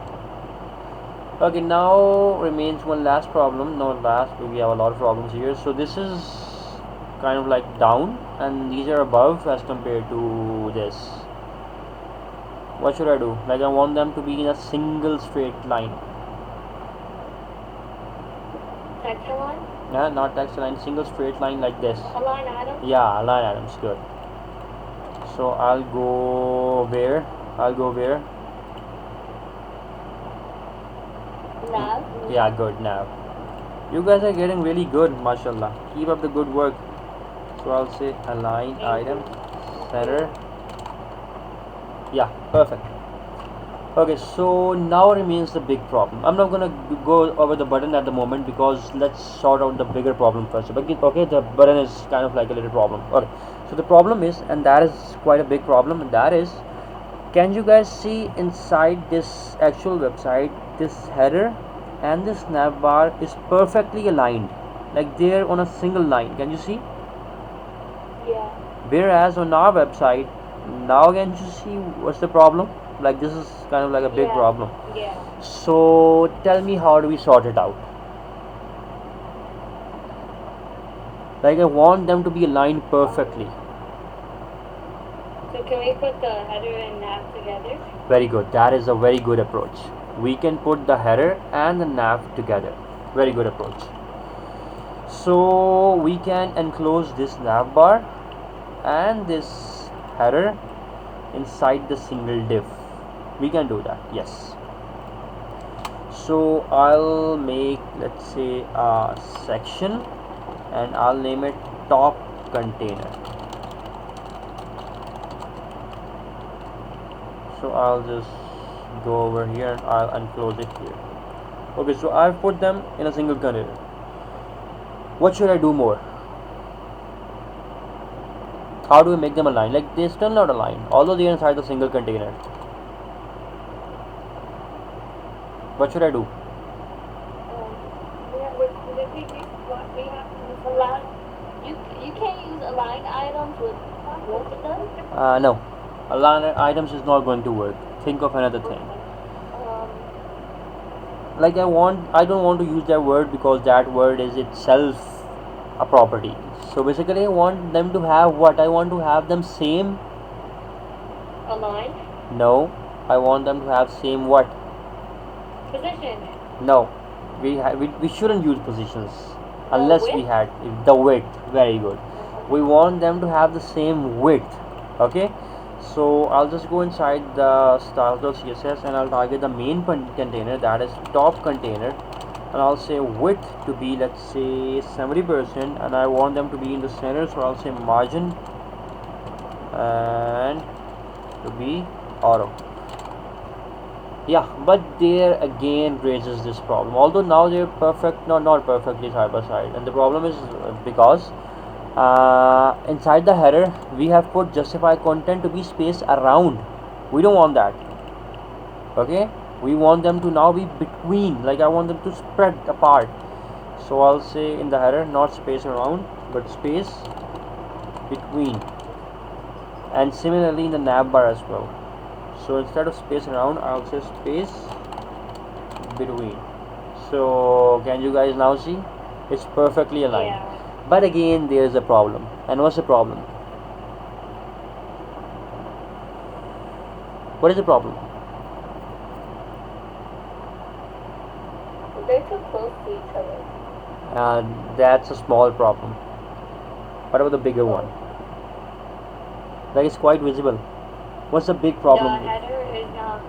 Okay, now remains one last problem. Not last, but we have a lot of problems here. So this is kind of like down, and these are above as compared to this. What should I do? Like I want them to be in a single straight line. Text align. Yeah, not text line, single straight line like this. Align item. Yeah, line items, good. So I'll go where? I'll go where? Nav. Yeah, good now. You guys are getting really good, mashallah. Keep up the good work. So I'll say align item, center. Yeah, perfect. Okay, so now remains the big problem. I'm not gonna go over the button at the moment because let's sort out the bigger problem first. Okay, the button is kind of like a little problem. Okay, so the problem is, and that is quite a big problem, and that is, can you guys see inside this actual website, this header and this nav bar is perfectly aligned, like they're on a single line. Can you see? Yeah. Whereas on our website, now can you see what's the problem? Like this is kind of like a big Yeah. problem. Yeah. So tell me, how do we sort it out? Like I want them to be aligned perfectly. So can we put the header and nav together? Very good. That is a very good approach. We can put the header and the nav together. Very good approach. So we can enclose this nav bar and this header inside the single div. We can do that. Yes. So I'll make, let's say, a section, and I'll name it top container. So I'll just go over here and I'll unclose it here. Okay, so I've put them in a single container. What should I do more? How do we make them align? Like they still not aligned, although they are inside the single container. What should I do? We have to align. You can't use align items with both of them? No, align items is not going to work. Think of another thing. Um, Like I don't want to use that word because that word is itself a property. So basically, I want them to have what? I want to have them same. align? No, I want them to have same what? Position. No, we shouldn't use positions The unless we width? had the width. Very good. We want them to have the same width. Okay, so I'll just go inside the styles.css and I'll target the main container, that is top container, and I'll say width to be, let's say, 70%, and I want them to be in the center, so I'll say margin and to be auto. Yeah, but there again raises this problem, although now they're perfect, no, not perfectly side by side, and the problem is because inside the header we have put justify content to be spaced around. We don't want that. Okay, we want them to now be between, like I want them to spread apart. So I'll say in the header, not space around but space between, and similarly in the nav bar as well. So instead of space around, I'll say space between. So can you guys now see? It's perfectly aligned. Yeah. But again, there's a problem. And what's the problem? What is the problem? They're too close to each other. That's a small problem. What about the bigger one? That is quite visible. What's the big problem? The header is not.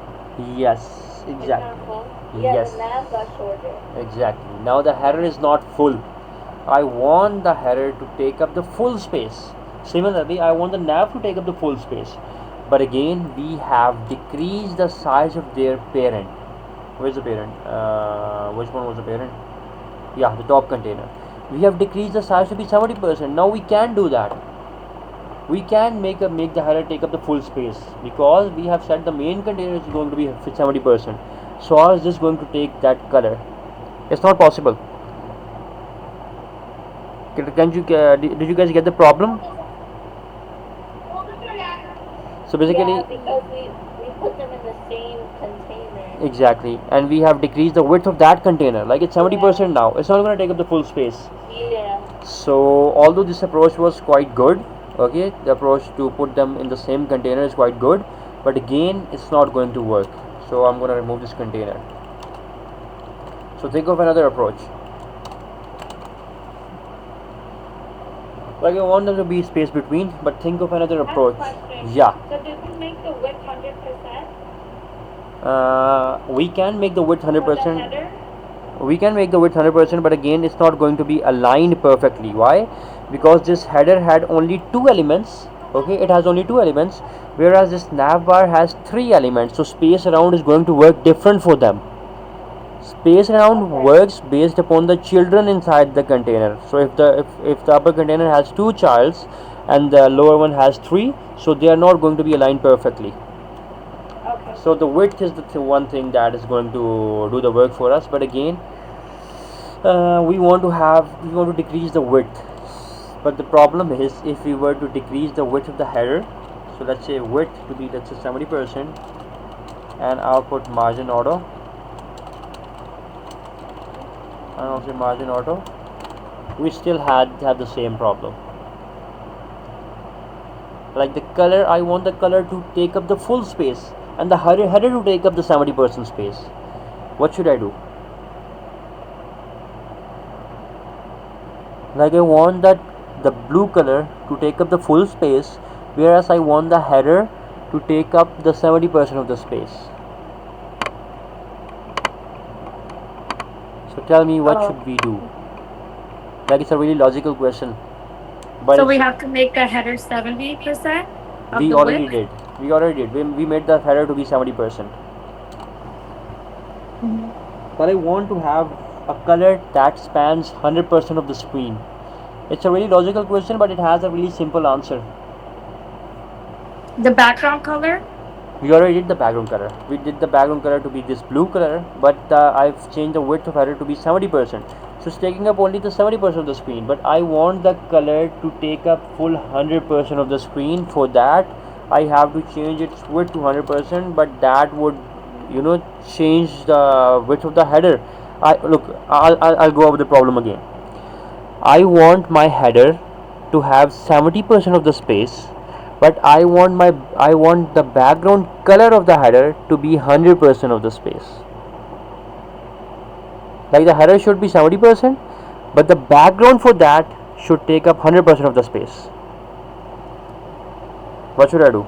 Yes, It's exactly. not full. Yeah, Yes. the nav got shorter. Exactly. Now the header is not full. I want the header to take up the full space. Similarly, I want the nav to take up the full space. But again, we have decreased the size of their parent. Where's the parent? Which one was the parent? Yeah, the top container. We have decreased the size to be 70%. Now we can do that. We can make the header take up the full space because we have said the main container is going to be 70%. So I was just going to take that color. It's not possible. Can you did you guys get the problem? So basically, Yeah, because we put them in the same container. exactly, and we have decreased the width of that container. Like it's 70% now. It's not going to take up the full space. Yeah. So although this approach was quite good, okay, the approach to put them in the same container is quite good, but again, it's not going to work. So I'm going to remove this container. So think of another approach. Like I want them to be space between, but think of another approach. Yeah. So did we make the width 100%? We can make the width For the 100%. header? We can make the width 100%, but again, it's not going to be aligned perfectly. Why? Because this header had only 2 elements. Okay, it has only 2 elements, whereas this nav bar has 3 elements. So space around is going to work different for them. Space around works based upon the children inside the container. So if the upper container has 2 childs and the lower one has 3, so they are not going to be aligned perfectly. Okay. So the width is the one thing that is going to do the work for us. But again, we want to decrease the width. But the problem is, if we were to decrease the width of the header, so let's say width to be, let's say, 70%, and I'll put margin auto, and I'll say margin auto, we still have the same problem. Like the color, I want the color to take up the full space and the header to take up the 70% space. What should I do? Like I want that the blue color to take up the full space, whereas I want the header to take up the 70% of the space. So tell me, what should we do? Like it's a really logical question. But So we have to make the header 70% of we the already width? did. We already did. We made the header to be 70%. But I want to have a color that spans 100% of the screen. It's a really logical question, but it has a really simple answer. The background color? We already did the background color. We did the background color to be this blue color, but I've changed the width of header to be 70%. So it's taking up only the 70% of the screen, but I want the color to take up full 100% of the screen. For that I have to change its width to 100%, but that would change the width of the header. I'll go over the problem again. I want my header to have 70% of the space, but I want the background color of the header to be 100% of the space. Like the header should be 70%, but the background for that should take up 100% of the space. What should I do?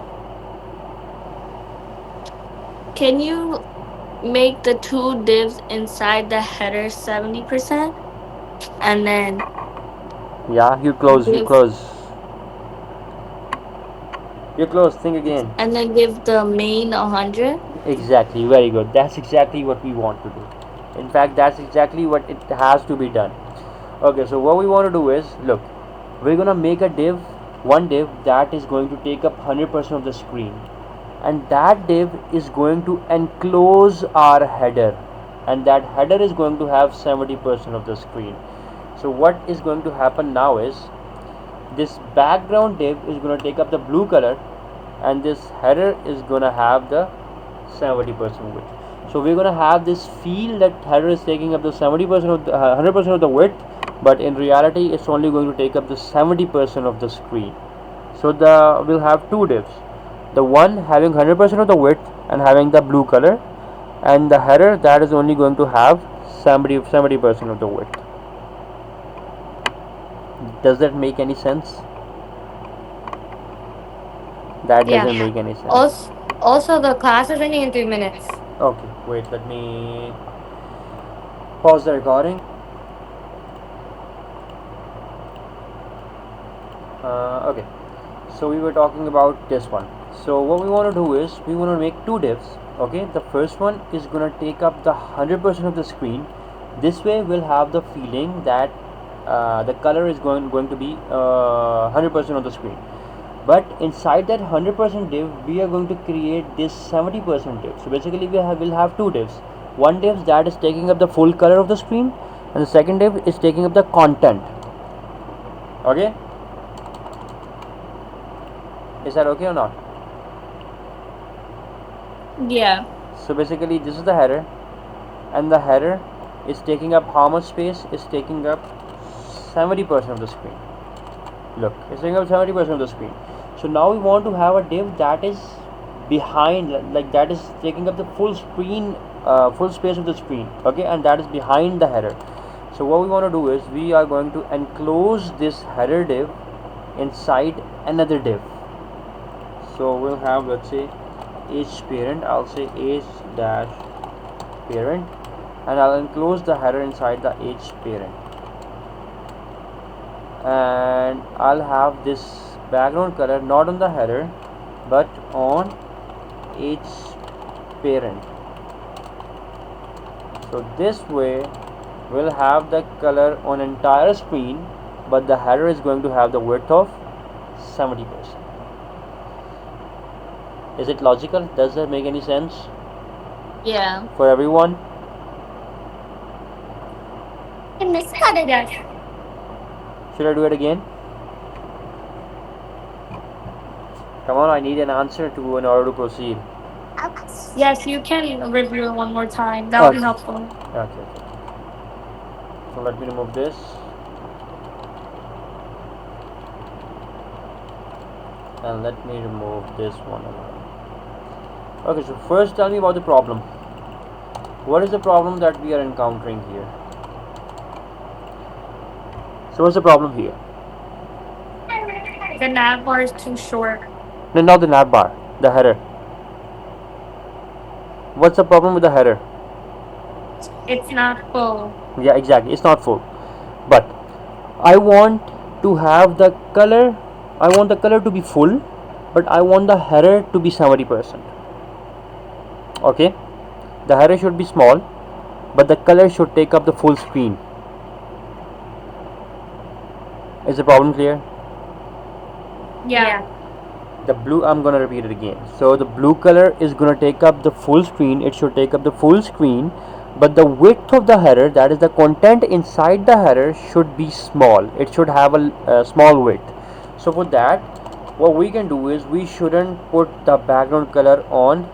Can you make the two divs inside the header 70%, and then Yeah, give you close, think again. and then give the main 100? Exactly, very good. That's exactly what we want to do. In fact, that's exactly what it has to be done. Okay, so what we want to do is, look, we're gonna make a div, one div that is going to take up 100% of the screen, and that div is going to enclose our header, and that header is going to have 70% of the screen. So what is going to happen now is, this background div is going to take up the blue color, and this header is going to have the 70% width. So we're going to have this feel that header is taking up the 70% of the 100% of the width, but in reality it's only going to take up the 70% of the screen. So we'll have two divs, the one having 100% of the width and having the blue color, and the header that is only going to have 70% of the width. Does that make any sense? That Yeah. doesn't make any sense. Also, the class is ending in 3 minutes. Okay, wait, let me pause the recording. Okay, so we were talking about this one. So what we want to do is, we want to make two divs. Okay, the first one is going to take up the 100% of the screen. This way we'll have the feeling that the color is going to be 100% of the screen. But inside that 100% div, we are going to create this 70% div. So basically we'll have two divs. One div that is taking up the full color of the screen, and the second div is taking up the content. Okay, is that okay or not? Yeah. So basically this is the header, and the header is taking up how much space? Is taking up 70% of the screen. Look, it's taking up 70% of the screen. So now we want to have a div that is behind, like that is taking up the full screen, full space of the screen. Okay, and that is behind the header. So what we want to do is, we are going to enclose this header div inside another div. So we'll have, let's say, h parent. I'll say h dash parent, and I'll enclose the header inside the h parent, and I'll have this background color not on the header but on h parent. So this way we'll have the color on entire screen, but the header is going to have the width of 70%. Is it logical? Does that make any sense Yeah. for everyone? Should I do it again? Come on, I need an answer to in order to proceed. Yes, you can review it one more time. That would be helpful. Okay. So let me remove this. And let me remove this one. Okay, so first tell me about the problem. What is the problem that we are encountering here? So what's the problem here? The nav bar is too short. No, not the nav bar, the header. What's the problem with the header? It's not full. Yeah, exactly, it's not full. But I want to have the color, I want the color to be full, but I want the header to be 70%. Okay, the header should be small, but the color should take up the full screen. Is the problem clear? Yeah. The blue, I'm gonna repeat it again. So the blue color is gonna take up the full screen. It should take up the full screen, but the width of the header, that is the content inside the header, should be small. It should have a small width. So for that, what we can do is we shouldn't put the background color on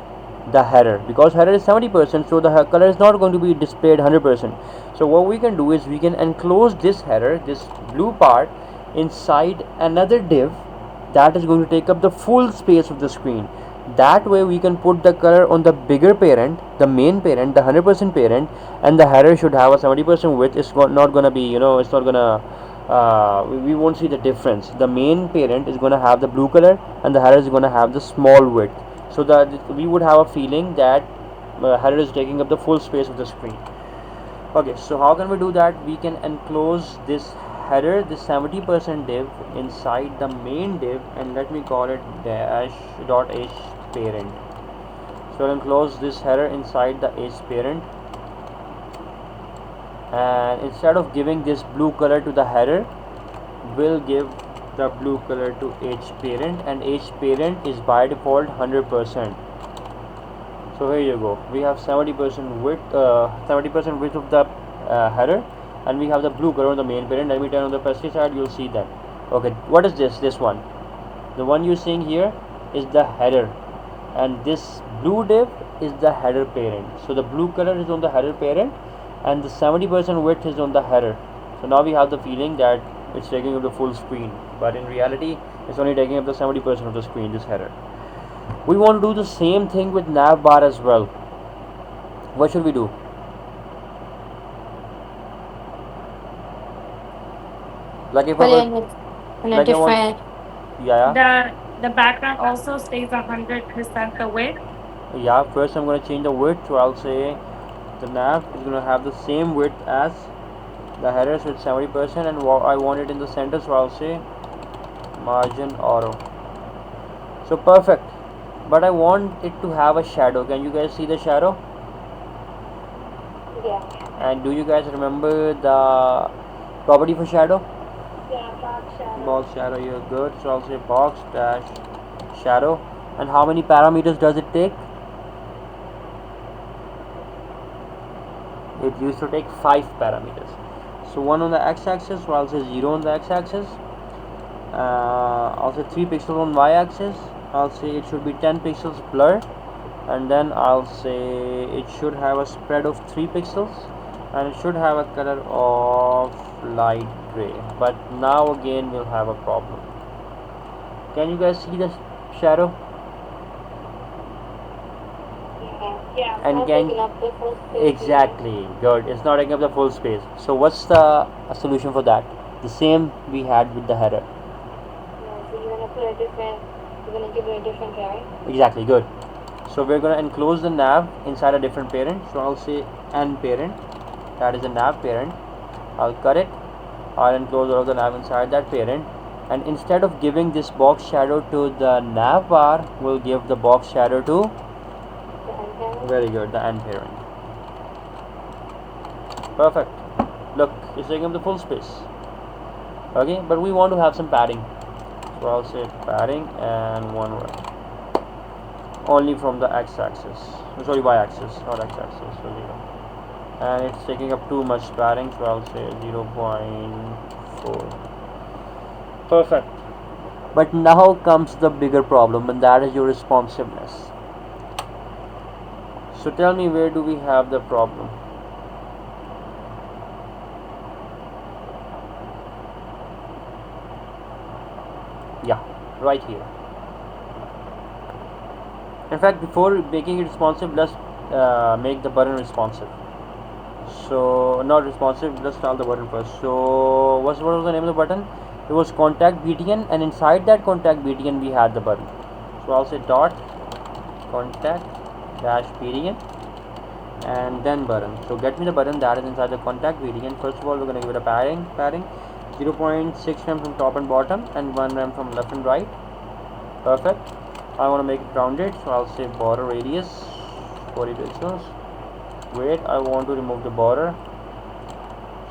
the header, because header is 70%, so the color is not going to be displayed 100%. So what we can do is we can enclose this header, this blue part, inside another div that is going to take up the full space of the screen. That way we can put the color on the bigger parent, the main parent, the 100% parent, and the header should have a 70% width. It's not gonna be, it's not gonna we won't see the difference. The main parent is gonna have the blue color and the header is gonna have the small width, so that we would have a feeling that header is taking up the full space of the screen. Okay, so how can we do that? We can enclose this header, this 70% div, inside the main div, and let me call it dash.h parent. So I'll enclose this header inside the h parent, and instead of giving this blue color to the header, we'll give the blue color to h parent, and h parent is by default 100%. So here you go, we have 70% width, 70% width of the header, and we have the blue color on the main parent. Let me turn on the pesticide, you'll see that. Okay, what is this one? The one you're seeing here is the header, and this blue div is the header parent. So the blue color is on the header parent, and the 70% width is on the header. So now we have the feeling that it's taking up the full screen, but in reality it's only taking up the 70% of the screen, this header. We want to do the same thing with nav bar as well. What should we do? Like if I Put was, it in a like I want, different. yeah, The background also stays 100% the width. yeah. First I'm going to change the width, so I'll say the nav is going to have the same width as the header, so it's 70%, and I want it in the center, so I'll say margin auto. So perfect, but I want it to have a shadow. Can you guys see the shadow? Yeah. And do you guys remember the property for shadow? Yeah, box shadow. Box shadow, you're good. So I'll say box dash shadow. And how many parameters does it take? It used to take 5 parameters. So 1 on the x-axis, so I'll say 0 on the x-axis. I'll say 3 pixels on y-axis. I'll say it should be 10 pixels blur, and then I'll say it should have a spread of 3 pixels, and it should have a color of light gray. But now again we'll have a problem. Can you guys see the shadow? Yeah, And not can taking up the full space. exactly, good, it's not taking up the full space. So what's the solution for that? The same we had with the header. Yeah, so you're gonna put a different. You're gonna give it a different parent. Exactly, good. So we're going to enclose the nav inside a different parent. So I'll say n parent, that is a nav parent. I'll cut it, I'll enclose all of the nav inside that parent, and instead of giving this box shadow to the nav bar, we'll give the box shadow to, The end parent. very good, the n parent. Perfect. Look, it's taking up the full space. Okay, but we want to have some padding, so I'll say padding and 1 right, only from the x-axis, sorry, y-axis, not x-axis, so 0. And it's taking up too much padding, so I'll say 0.4. Perfect. But now comes the bigger problem, and that is your responsiveness. So tell me, where do we have the problem? Yeah, right here. In fact, before making it responsive, let's make the button responsive. So not responsive, let's install the button first. So what was the name of the button? It was contact btn, and inside that contact btn we had the button. So I'll say dot contact dash btn and then button. So get me the button that is inside the contact btn. First of all, we're going to give it a padding 0.6 rem from top and bottom and 1 rem from left and right. Perfect. I want to make it rounded, so I'll say border radius 40 pixels. Wait, I want to remove the border,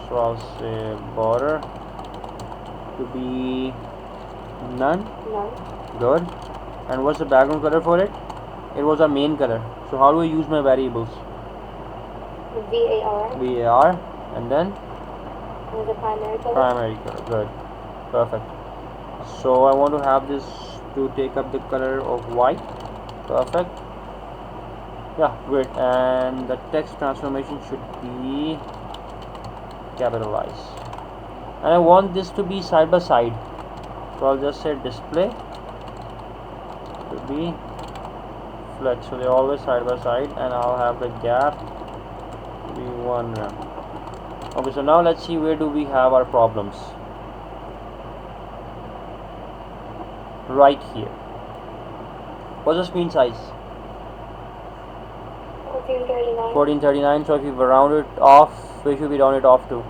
so I'll say border to be none. Good. And what's the background color for it? It was a main color. So how do I use my variables? VAR. and then There's a primary color. primary color. Good, perfect. So I want to have this to take up the color of white. Perfect. Yeah, great. And the text transformation should be capitalized. And I want this to be side by side. So I'll just say display to be flex. So they're always side by side, and I'll have the gap to be 1 rem. Okay, so now let's see where do we have our problems. Right here. What's the screen size? 1439. 1439. So if you round it off, where should we round it off to?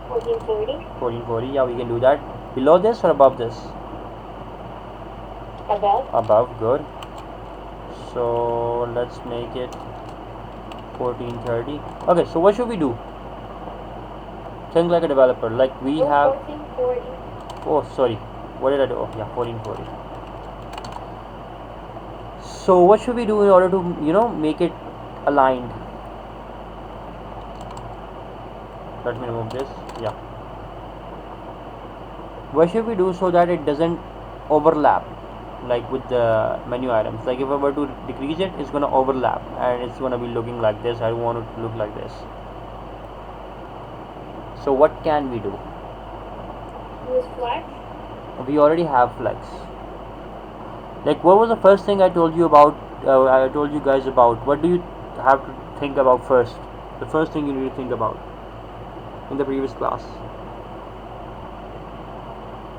1440. 1440. Yeah, we can do that. Below this or above this? Above. Above. Good. So let's make it 1430. Okay, so what should we do? Think like a developer. Like we have. 1440. Oh, sorry. What did I do? Oh, yeah, 1440. So what should we do in order to make it aligned? Let me remove this. Yeah. What should we do so that it doesn't overlap, like with the menu items? Like if I were to decrease it, it's gonna overlap and it's gonna be looking like this. I want it to look like this. So what can we do? Use flex. We already have flex. Like what was the first thing I told you about? I told you guys about. What do you have to think about first? The first thing you need to think about in the previous class.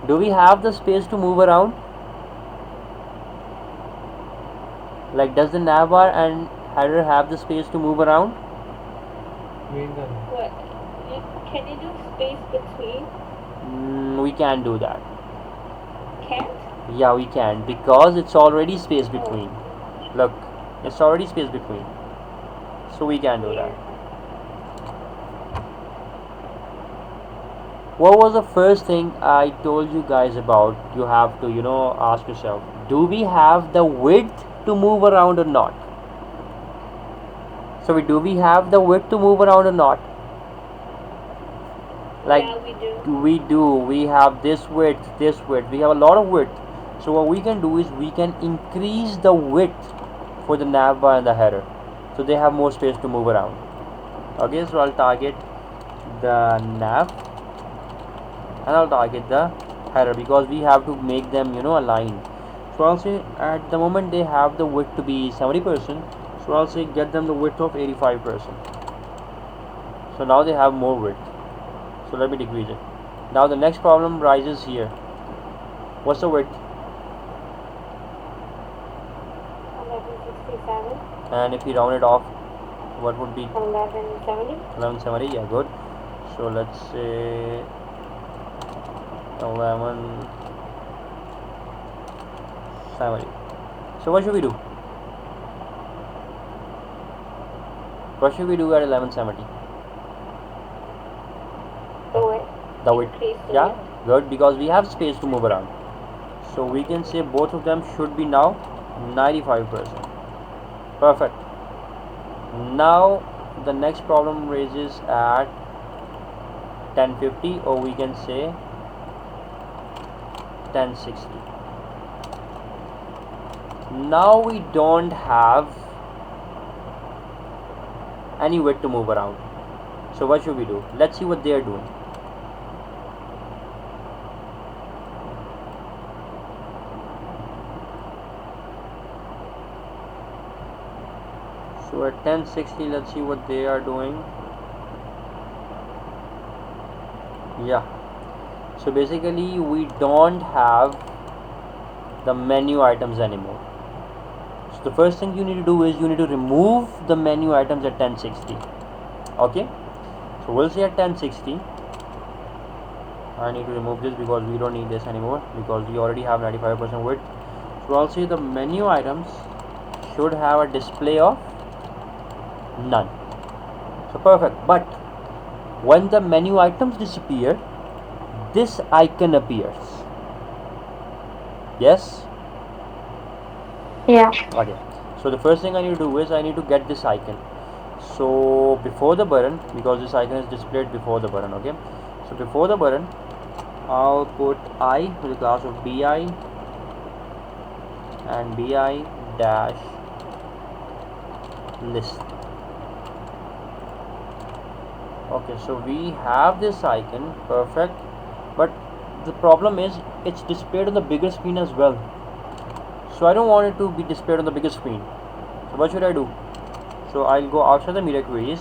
Do we have the space to move around? Like does the navbar and header have the space to move around? What? Can you do space between? We can do that. Can't? Yeah, we can, because it's already space between. Look, it's already space between. So we can do that. What was the first thing I told you guys about? You have to, ask yourself, do we have the width to move around or not? So do we have the width to move around or not? Like, yeah, we do. We have this width, this width. We have a lot of width. So what we can do is we can increase the width for the navbar and the header, so they have more space to move around. Okay, so I'll target the nav and I'll target the header because we have to make them aligned. So I'll say at the moment they have the width to be 70%, so I'll say get them the width of 85%. So now they have more width, so let me decrease it. Now the next problem rises here. What's the width? 1167. And if we round it off, what would be? 1170. 1170. Yeah, good. So let's say 1170. So what should we do? What should we do at 1170? The width. Yeah, good, because we have space to move around. So we can say both of them should be now 95%. Perfect. Now the next problem raises at 1050, or we can say 1060. Now we don't have any width to move around. So what should we do? Let's see what they are doing. So at 1060, let's see what they are doing. Yeah, so basically we don't have the menu items anymore. So the first thing you need to do is you need to remove the menu items at 1060. Okay, so we'll say at 1060 I need to remove this because we don't need this anymore, because we already have 95% width. So I'll say the menu items should have a display of none. So perfect. But when the menu items disappear, this icon appears. Yes? Yeah. Okay. So the first thing I need to do is I need to get this icon. So before the button, because this icon is displayed before the button, okay, so before the button I'll put I with the class of bi and bi dash list. Okay, so we have this icon, perfect, but the problem is it's displayed on the bigger screen as well, so I don't want it to be displayed on the bigger screen. So what should I do? So I'll go outside the media queries,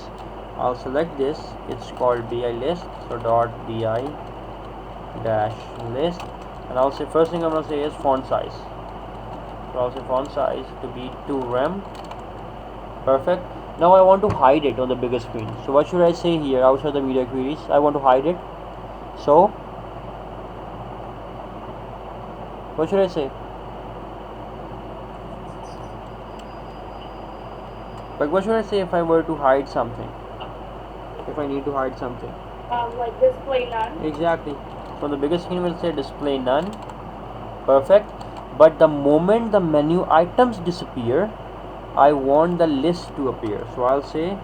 I'll select this, it's called bi list, so dot bi dash list, and I'll say first thing I'm going to say is font size. So I'll say font size to be 2 rem. Perfect. Now I want to hide it on the bigger screen. So what should I say here outside the media queries? I want to hide it. So what should I say? Like what should I say if I were to hide something? If I need to hide something. Like display none. Exactly. So on the bigger screen we'll say display none. Perfect. But the moment the menu items disappear, I want the list to appear. So I'll say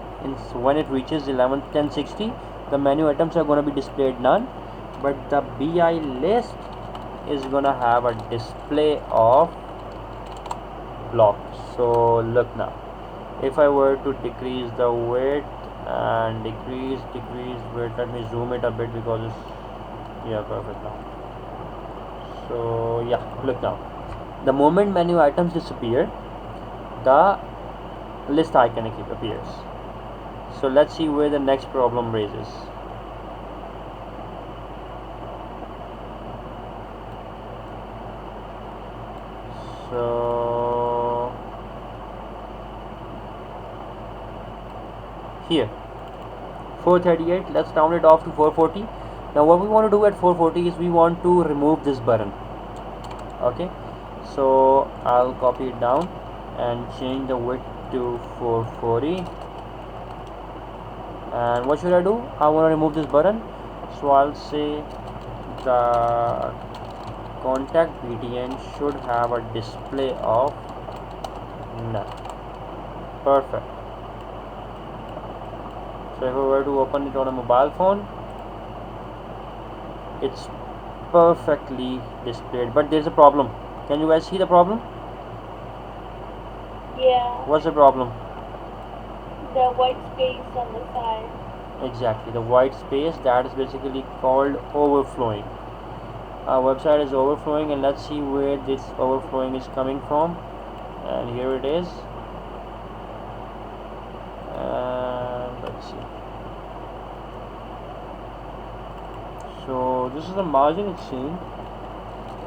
when it reaches 11:10:60, the menu items are going to be displayed none, but the bi list is going to have a display of block. So look now, if I were to decrease the width and decrease width, let me zoom it a bit because it's, yeah, perfect now. So yeah, look now, the moment menu items disappear, the list icon appears. So let's see where the next problem raises. So here 438, let's round it off to 440. Now what we want to do at 440 is we want to remove this button. Okay, so I'll copy it down and change the width to 440. And what should I do? I want to remove this button, so I'll say the contact btn should have a display of none. Perfect. So if I were to open it on a mobile phone, it's perfectly displayed, but there's a problem. Can you guys see the problem? Yeah. What's the problem? The white space on the side. Exactly, the white space, that is basically called overflowing. Our website is overflowing, and let's see where this overflowing is coming from. And here it is. And let's see. So this is the margin it's saying,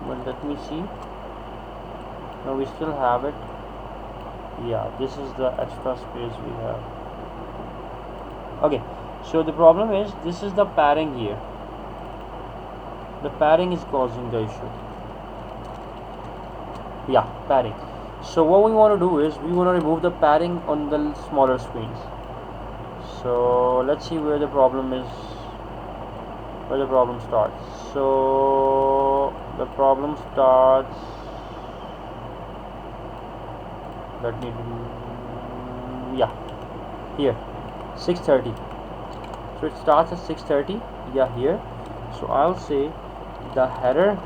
but let me see. No, we still have it. Yeah, this is the extra space we have. Okay, so the problem is this is the padding here. The padding is causing the issue. Yeah, padding. So what we want to do is we want to remove the padding on the smaller screens. So let's see where the problem is, where the problem starts. So the problem starts, let me do, yeah, here 6:30. So it starts at 6:30. Yeah, here. So I'll say the header.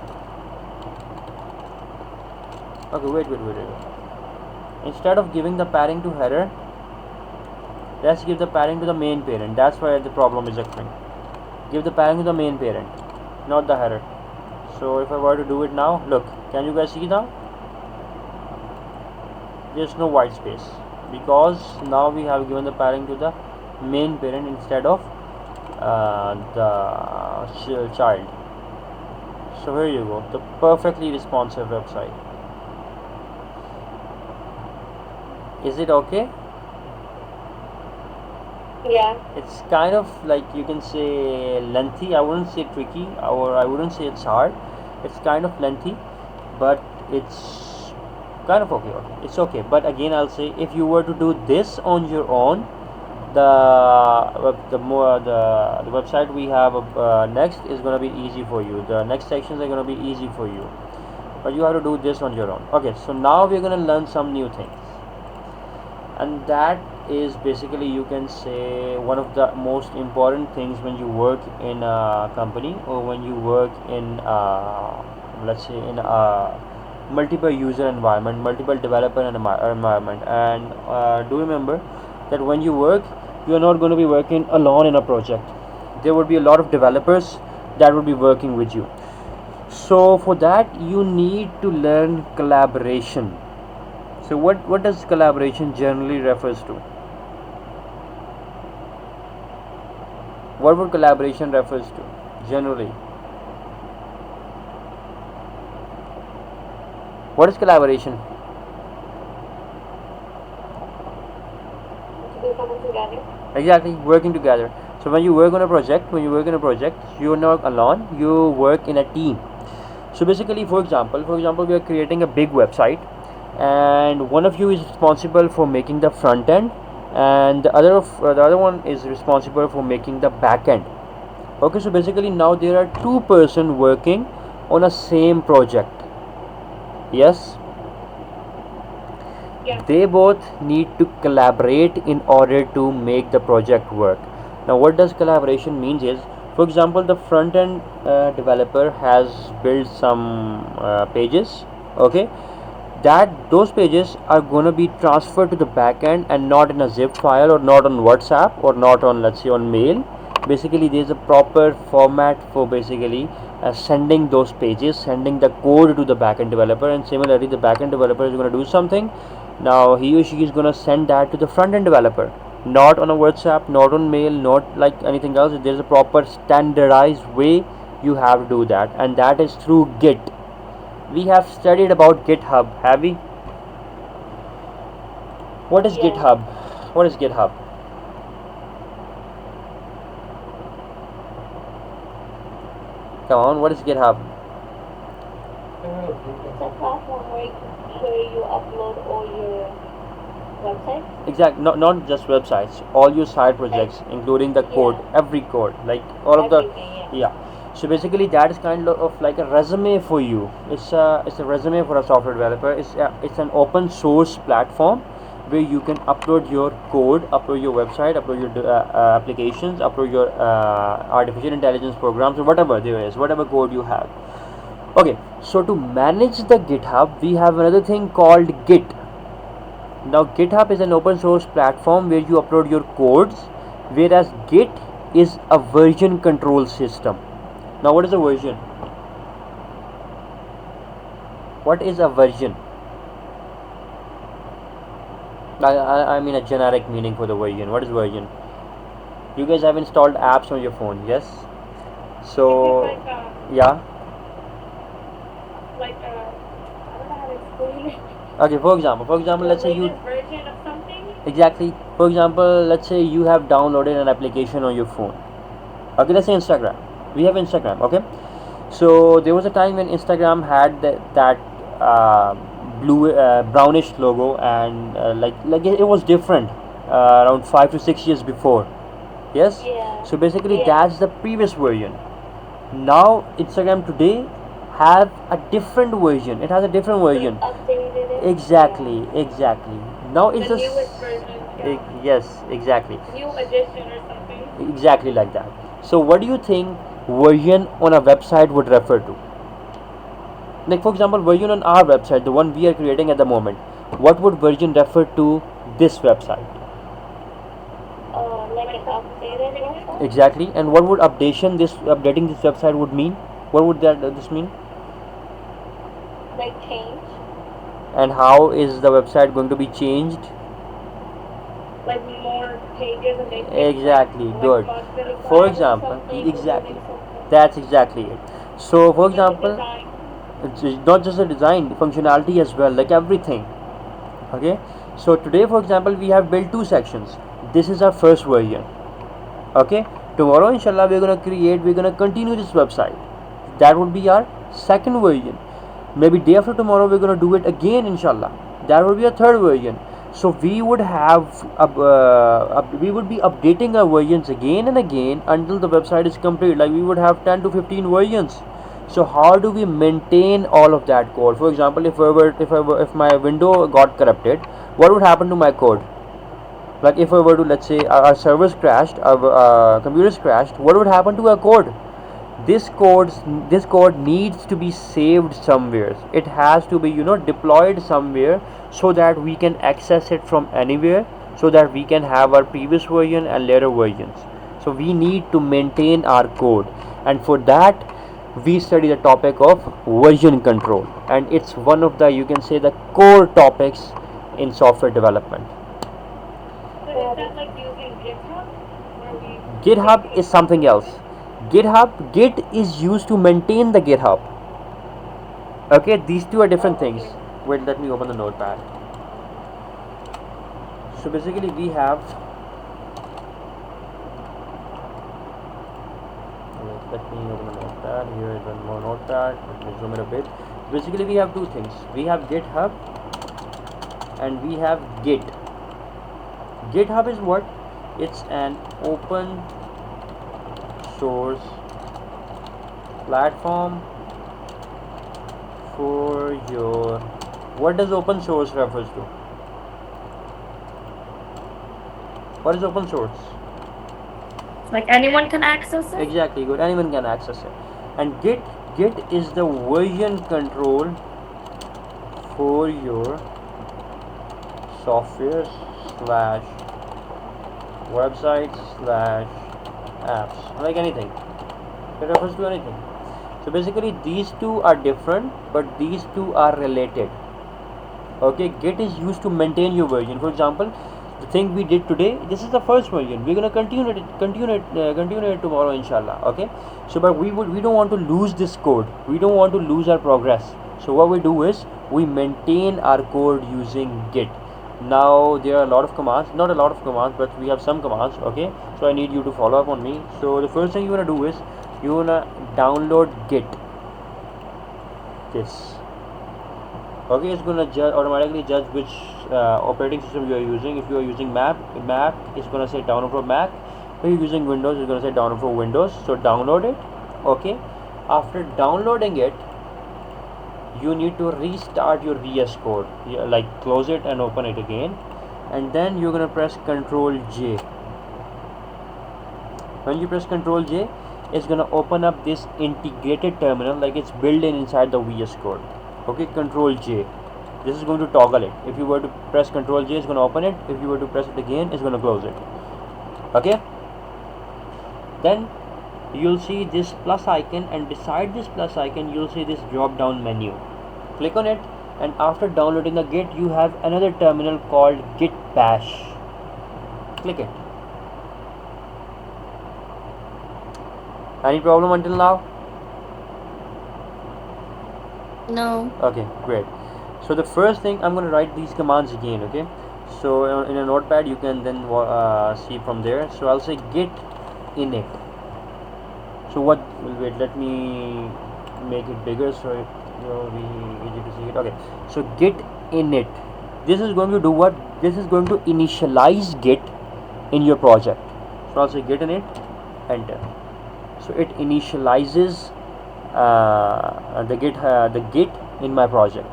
Okay, wait. Instead of giving the padding to header, let's give the padding to the main parent. That's why the problem is occurring. Give the padding to the main parent, not the header. So if I were to do it now, look, can you guys see now? There's no white space because now we have given the padding to the main parent instead of the child. So here you go, the perfectly responsive website. Is it okay? Yeah. It's kind of like, you can say, lengthy. I wouldn't say tricky, or I wouldn't say it's hard. It's kind of lengthy, but it's kind of okay. It's okay. But again, I'll say if you were to do this on your own, the website we have next is going to be easy for you. The next sections are going to be easy for you, but you have to do this on your own. Okay, so now we're going to learn some new things, and that is basically, you can say, one of the most important things when you work in a company, or when you work in let's say in a multiple user environment, multiple developer environment. And do remember that when you work, you are not going to be working alone in a project. There would be a lot of developers that would be working with you. So for that, you need to learn collaboration. So what does collaboration generally refers to? What would collaboration refers to generally? What is collaboration? To do something together. Exactly, working together. So when you work on a project, you're not alone. You work in a team. So basically, for example, we are creating a big website, and one of you is responsible for making the front end, and the other one is responsible for making the back end. Okay, so basically now there are two-person working on a same project. Yes, Yeah. they both need to collaborate in order to make the project work. Now what does collaboration means is, for example, the front end developer has built some pages. Okay, that those pages are going to be transferred to the back end, and not in a zip file, or not on WhatsApp, or not on, let's say, on mail. Basically there is a proper format for basically sending those pages, sending the code to the backend developer. And similarly, the backend developer is going to do something. Now he or she is going to send that to the front end developer, not on a WhatsApp, not on mail, not like anything else. There's a proper standardized way you have to do that, and that is through Git. We have studied about GitHub, have we? What is Yeah. GitHub? What is GitHub? Come on, what is GitHub? It's a platform where you upload all your websites. Exact, not just websites, all your side projects, including the code, Yeah. every code, like all of the, Everything, yeah. yeah. So basically, that is kind of like a resume for you. It's a resume for a software developer. It's an open source platform where you can upload your code, upload your website, upload your applications, upload your artificial intelligence programs, or whatever there is, whatever code you have. Okay, so to manage the GitHub, we have another thing called Git. Now GitHub is an open source platform where you upload your codes, whereas Git is a version control system. Now what is a version? What is a version? I mean a generic meaning for the version. What is version? You guys have installed apps on your phone, yes? So It's just yeah. like I don't know how to explain it. Okay, for example, let's say you, latest version of something. exactly. For example, let's say you have downloaded an application on your phone. Okay, let's say Instagram. We have Instagram. Okay, so there was a time when Instagram had that blue brownish logo, and like it was different around 5 to 6 years before. Yes. Yeah. So basically, Yeah. that's the previous version. Now Instagram today have a different version. It has a different version. Updated it. Exactly. Now Yeah. it's The just newest version. Yeah. yes, exactly. New edition or something. Exactly like that. So what do you think version on a website would refer to? Like for example, version on our website, the one we are creating at the moment, what would version refer to this website? Like an updated website. Exactly. And what would updating this website would mean? What would this mean? Like change. And how is the website going to be changed? Like more pages and they Exactly, like good. modifying For example, something, exactly. removing something. That's exactly it. So for Just the example, design. it's not just the design, functionality as well, like everything. Okay. So today, for example, we have built two sections. This is our first version. Okay. Tomorrow, inshallah, we're gonna continue this website. That would be our second version. Maybe day after tomorrow, we're gonna do it again, inshallah. That would be a third version. So we would be updating our versions again and again until the website is complete. Like we would have 10 to 15 versions. So how do we maintain all of that code? For example, if my window got corrupted, what would happen to my code? Like if I were to, let's say, our servers crashed, our computers crashed, what would happen to our code? this code this code needs to be saved somewhere. It has to be, deployed somewhere, so that we can access it from anywhere, so that we can have our previous version and later versions. So we need to maintain our code, and for that we study the topic of version control, and it's one of the, you can say, the core topics in software development. But is that like using GitHub? Where we GitHub is something else. Git is used to maintain the GitHub. Okay, these two are different things. Wait, let me open the notepad. So basically we have, let me open the notepad. Here is one more notepad. Let me zoom in a bit. Basically we have two things. We have GitHub and we have Git. GitHub is what? It's an open source platform for your, what does open source refers to? What is open source? Like anyone can access it? Exactly, good, anyone can access it. And Git is the version control for your software slash websites slash apps, like anything. It refers to anything. So basically these two are different, but these two are related. Okay, Git is used to maintain your version. For example, the thing we did today, this is the first version. We're gonna continue it tomorrow, inshallah. Okay, so but we don't want to lose this code. We don't want to lose our progress. So what we do is we maintain our code using Git. Now there are a lot of commands, not a lot of commands, but we have some commands. Okay, so I need you to follow up on me. So the first thing you wanna do is you wanna download Git. This. Okay, it's gonna automatically judge which operating system you are using. If you are using Mac, it's gonna say download for Mac. If you're using Windows, it's gonna say download for Windows. So download it. Okay, after downloading it, you need to restart your VS Code. Like close it and open it again, and then you're gonna press Ctrl J. When you press Ctrl J, it's gonna open up this integrated terminal, like it's built in inside the VS Code. Okay, Ctrl J. This is going to toggle it. If you were to press Ctrl J, it's going to open it. If you were to press it again, it's going to close it. Okay, then you'll see this plus icon, and beside this plus icon you'll see this drop down menu. Click on it, and after downloading the Git, you have another terminal called Git Bash. Click it. Any problem until now? No. Okay, great. So the first thing, I'm going to write these commands again. Okay, so in a notepad you can then see from there. So I'll say git init. So what, wait, let me make it bigger so it will be easy to see it. Okay, so git init, this is going to do what? This is going to initialize Git in your project. So I'll say git init, enter. So it initializes the Git in my project.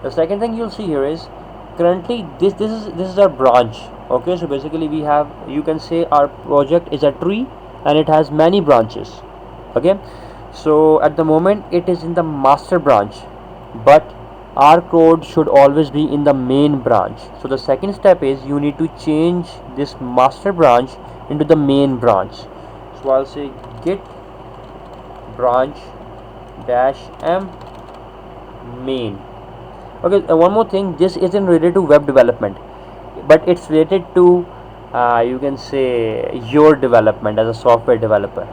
The second thing you'll see here is currently this is our branch. Okay, so basically we have, you can say our project is a tree and it has many branches. Okay, so at the moment it is in the master branch, but our code should always be in the main branch. So the second step is you need to change this master branch into the main branch. So I'll say git branch dash m main. Okay, one more thing, this isn't related to web development, but it's related to you can say your development as a software developer.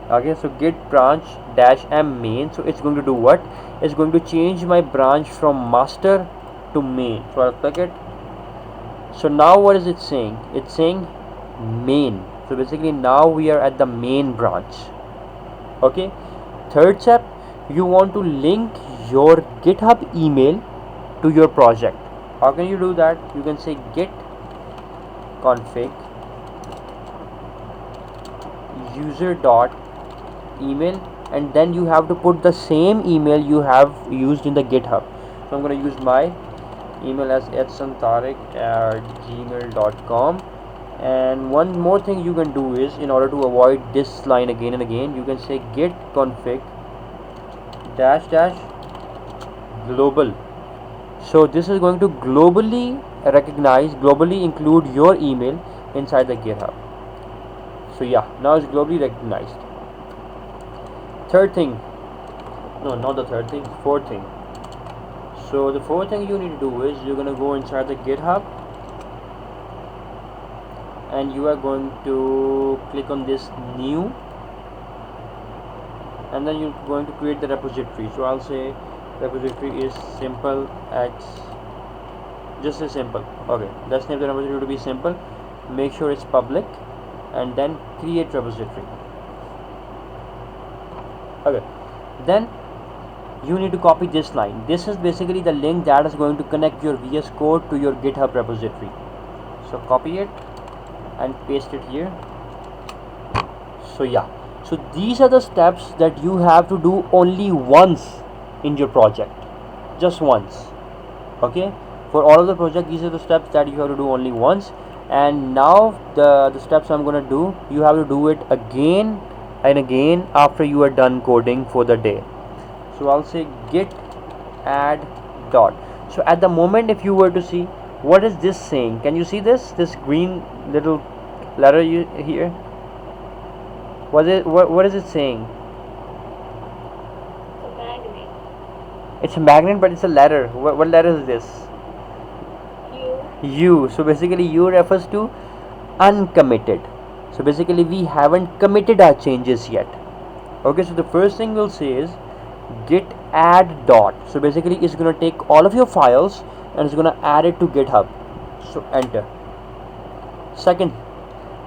Okay, so git branch dash m main, so it's going to do what? It's going to change my branch from master to main. So I'll click it. So now what is it saying? It's saying main. So basically now we are at the main branch. Okay, third step, you want to link your GitHub email to your project. How can you do that? You can say git config user dot email, and then you have to put the same email you have used in the GitHub. So I'm going to use my email as @gmail.com, And one more thing you can do is, in order to avoid this line again and again, you can say git config dash dash global. So this is going to globally recognize, globally include your email inside the GitHub. So yeah, now it's globally recognized. Third thing, no, not the third thing, fourth thing. So the fourth thing you need to do is, you're gonna go inside the GitHub and you are going to click on this new, and then you're going to create the repository. So I'll say repository is simple x, just as simple. Okay, let's name the repository to be simple, make sure it's public, and then create repository. Okay, then you need to copy this line. This is basically the link that is going to connect your VS Code to your GitHub repository. So copy it and paste it here. So yeah, so these are the steps that you have to do only once in your project, just once. Okay, for all of the project, these are the steps that you have to do only once. And now the steps I'm gonna do, you have to do it again and again after you are done coding for the day. So I'll say git add dot. So at the moment, if you were to see, what is this saying? Can you see this green little letter here? What is it saying? The magnet. It's a magnet, but it's a letter. What letter is this? U. So basically U refers to uncommitted. So basically we haven't committed our changes yet. Okay, so the first thing we'll say is git add dot. So basically it's gonna take all of your files and it's gonna add it to GitHub. So enter. Second,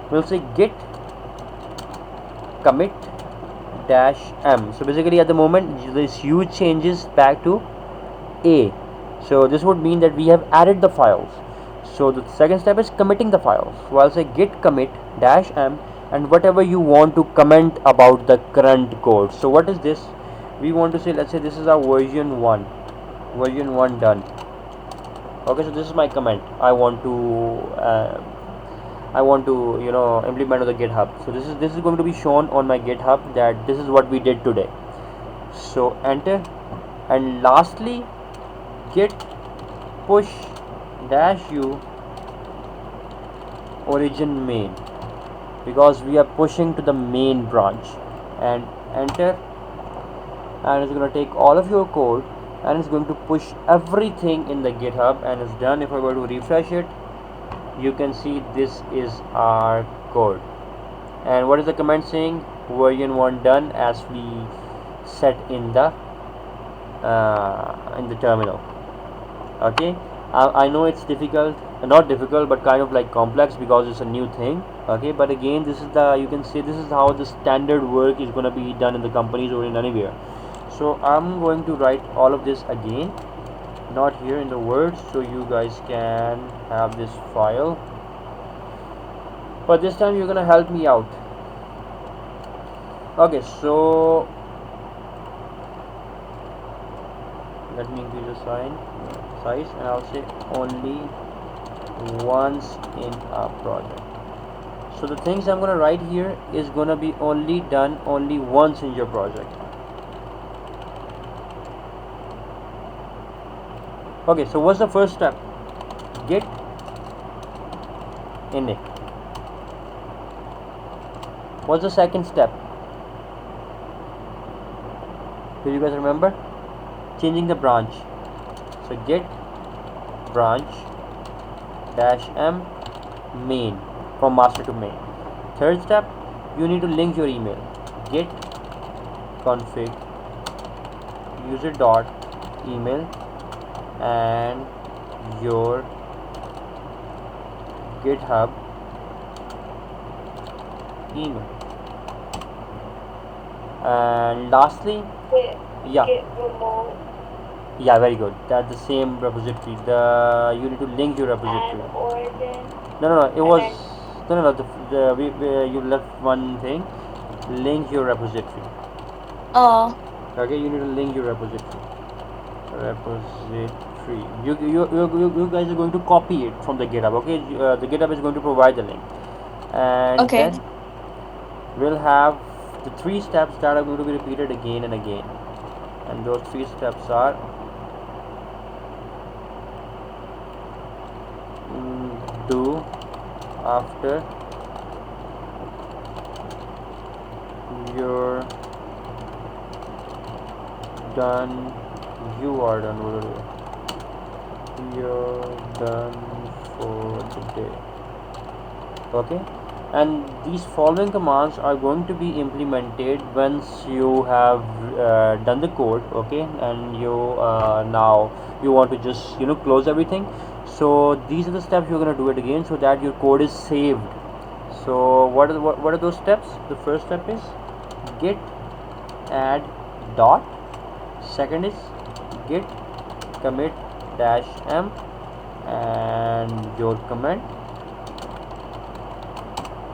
we'll say git commit dash m. So basically at the moment this U changes back to A. So this would mean that we have added the files. So the second step is committing the files. So I'll say git commit dash m, and whatever you want to comment about the current code. So what is this? We want to say, let's say this is our version 1 done. Okay, so this is my comment. I want to implement on the GitHub. So this is going to be shown on my GitHub that this is what we did today. So enter. And lastly, git push dash u origin main, because we are pushing to the main branch, and enter. And it's going to take all of your code and it's going to push everything in the GitHub, and it's done. If I were to refresh it, you can see this is our code. And what is the command saying? Version 1 done, as we set in the terminal. Okay, I know it's difficult, not difficult, but kind of like complex because it's a new thing. Okay, but again, this is the, you can say this is how the standard work is going to be done in the companies or in anywhere. So I'm going to write all of this again, not here in the Word, so you guys can have this file, but this time you're gonna help me out. Okay, so let me increase the size, and I'll say only once in a project. So the things I'm gonna write here is gonna be only done only once in your project. Okay, so what's the first step? Git init. What's the second step? Do you guys remember? Changing the branch. So git branch dash m main, from master to main. Third step, you need to link your email. Git config user dot email and your GitHub email. And lastly, yeah, very good. That's the same repository. You need to link your repository. No, it was no. You left one thing. Link your repository. Oh. Okay, you need to link your repository. You guys are going to copy it from the GitHub. Okay, the GitHub is going to provide the link. and Okay. then we'll have the 3 steps that are going to be repeated again and again, and those 3 steps are do after you're done you are done you're done for the day. Okay, and these following commands are going to be implemented once you have done the code. Okay, and you now you want to just close everything. So these are the steps you're going to do it again so that your code is saved. So what are those steps? The first step is git add dot, second is git commit dash m and your comment,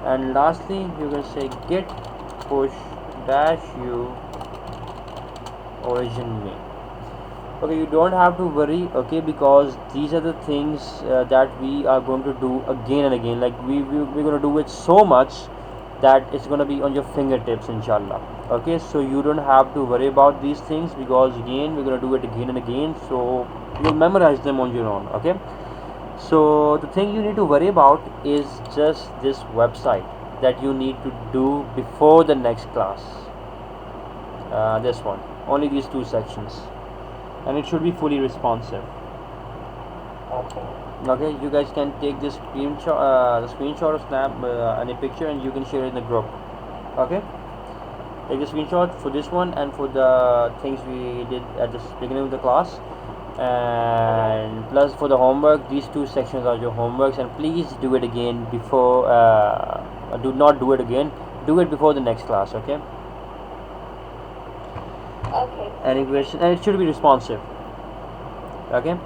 and lastly you can say git push dash u origin me. Okay, you don't have to worry, okay, because these are the things that we are going to do again and again. Like we're going to do it so much that it's going to be on your fingertips, inshallah. Okay, so you don't have to worry about these things because again we're going to do it again and again, so you'll memorize them on your own. Okay, so the thing you need to worry about is just this website that you need to do before the next class. This one, only these 2 sections, and it should be fully responsive. Okay, you guys can take this screenshot or snap any picture, and you can share it in the group. Okay, take the screenshot for this one and for the things we did at the beginning of the class, and plus for the homework, these 2 sections are your homeworks, and please do it again before do not do it again, do it before the next class. Okay, Okay. any question, and it should be responsive. Okay,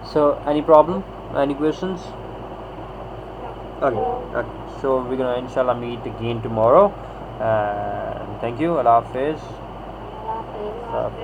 so any problem, any questions? Okay, okay. So we're gonna inshallah meet again tomorrow, and thank you. Allah Hafiz. Allah Hafiz.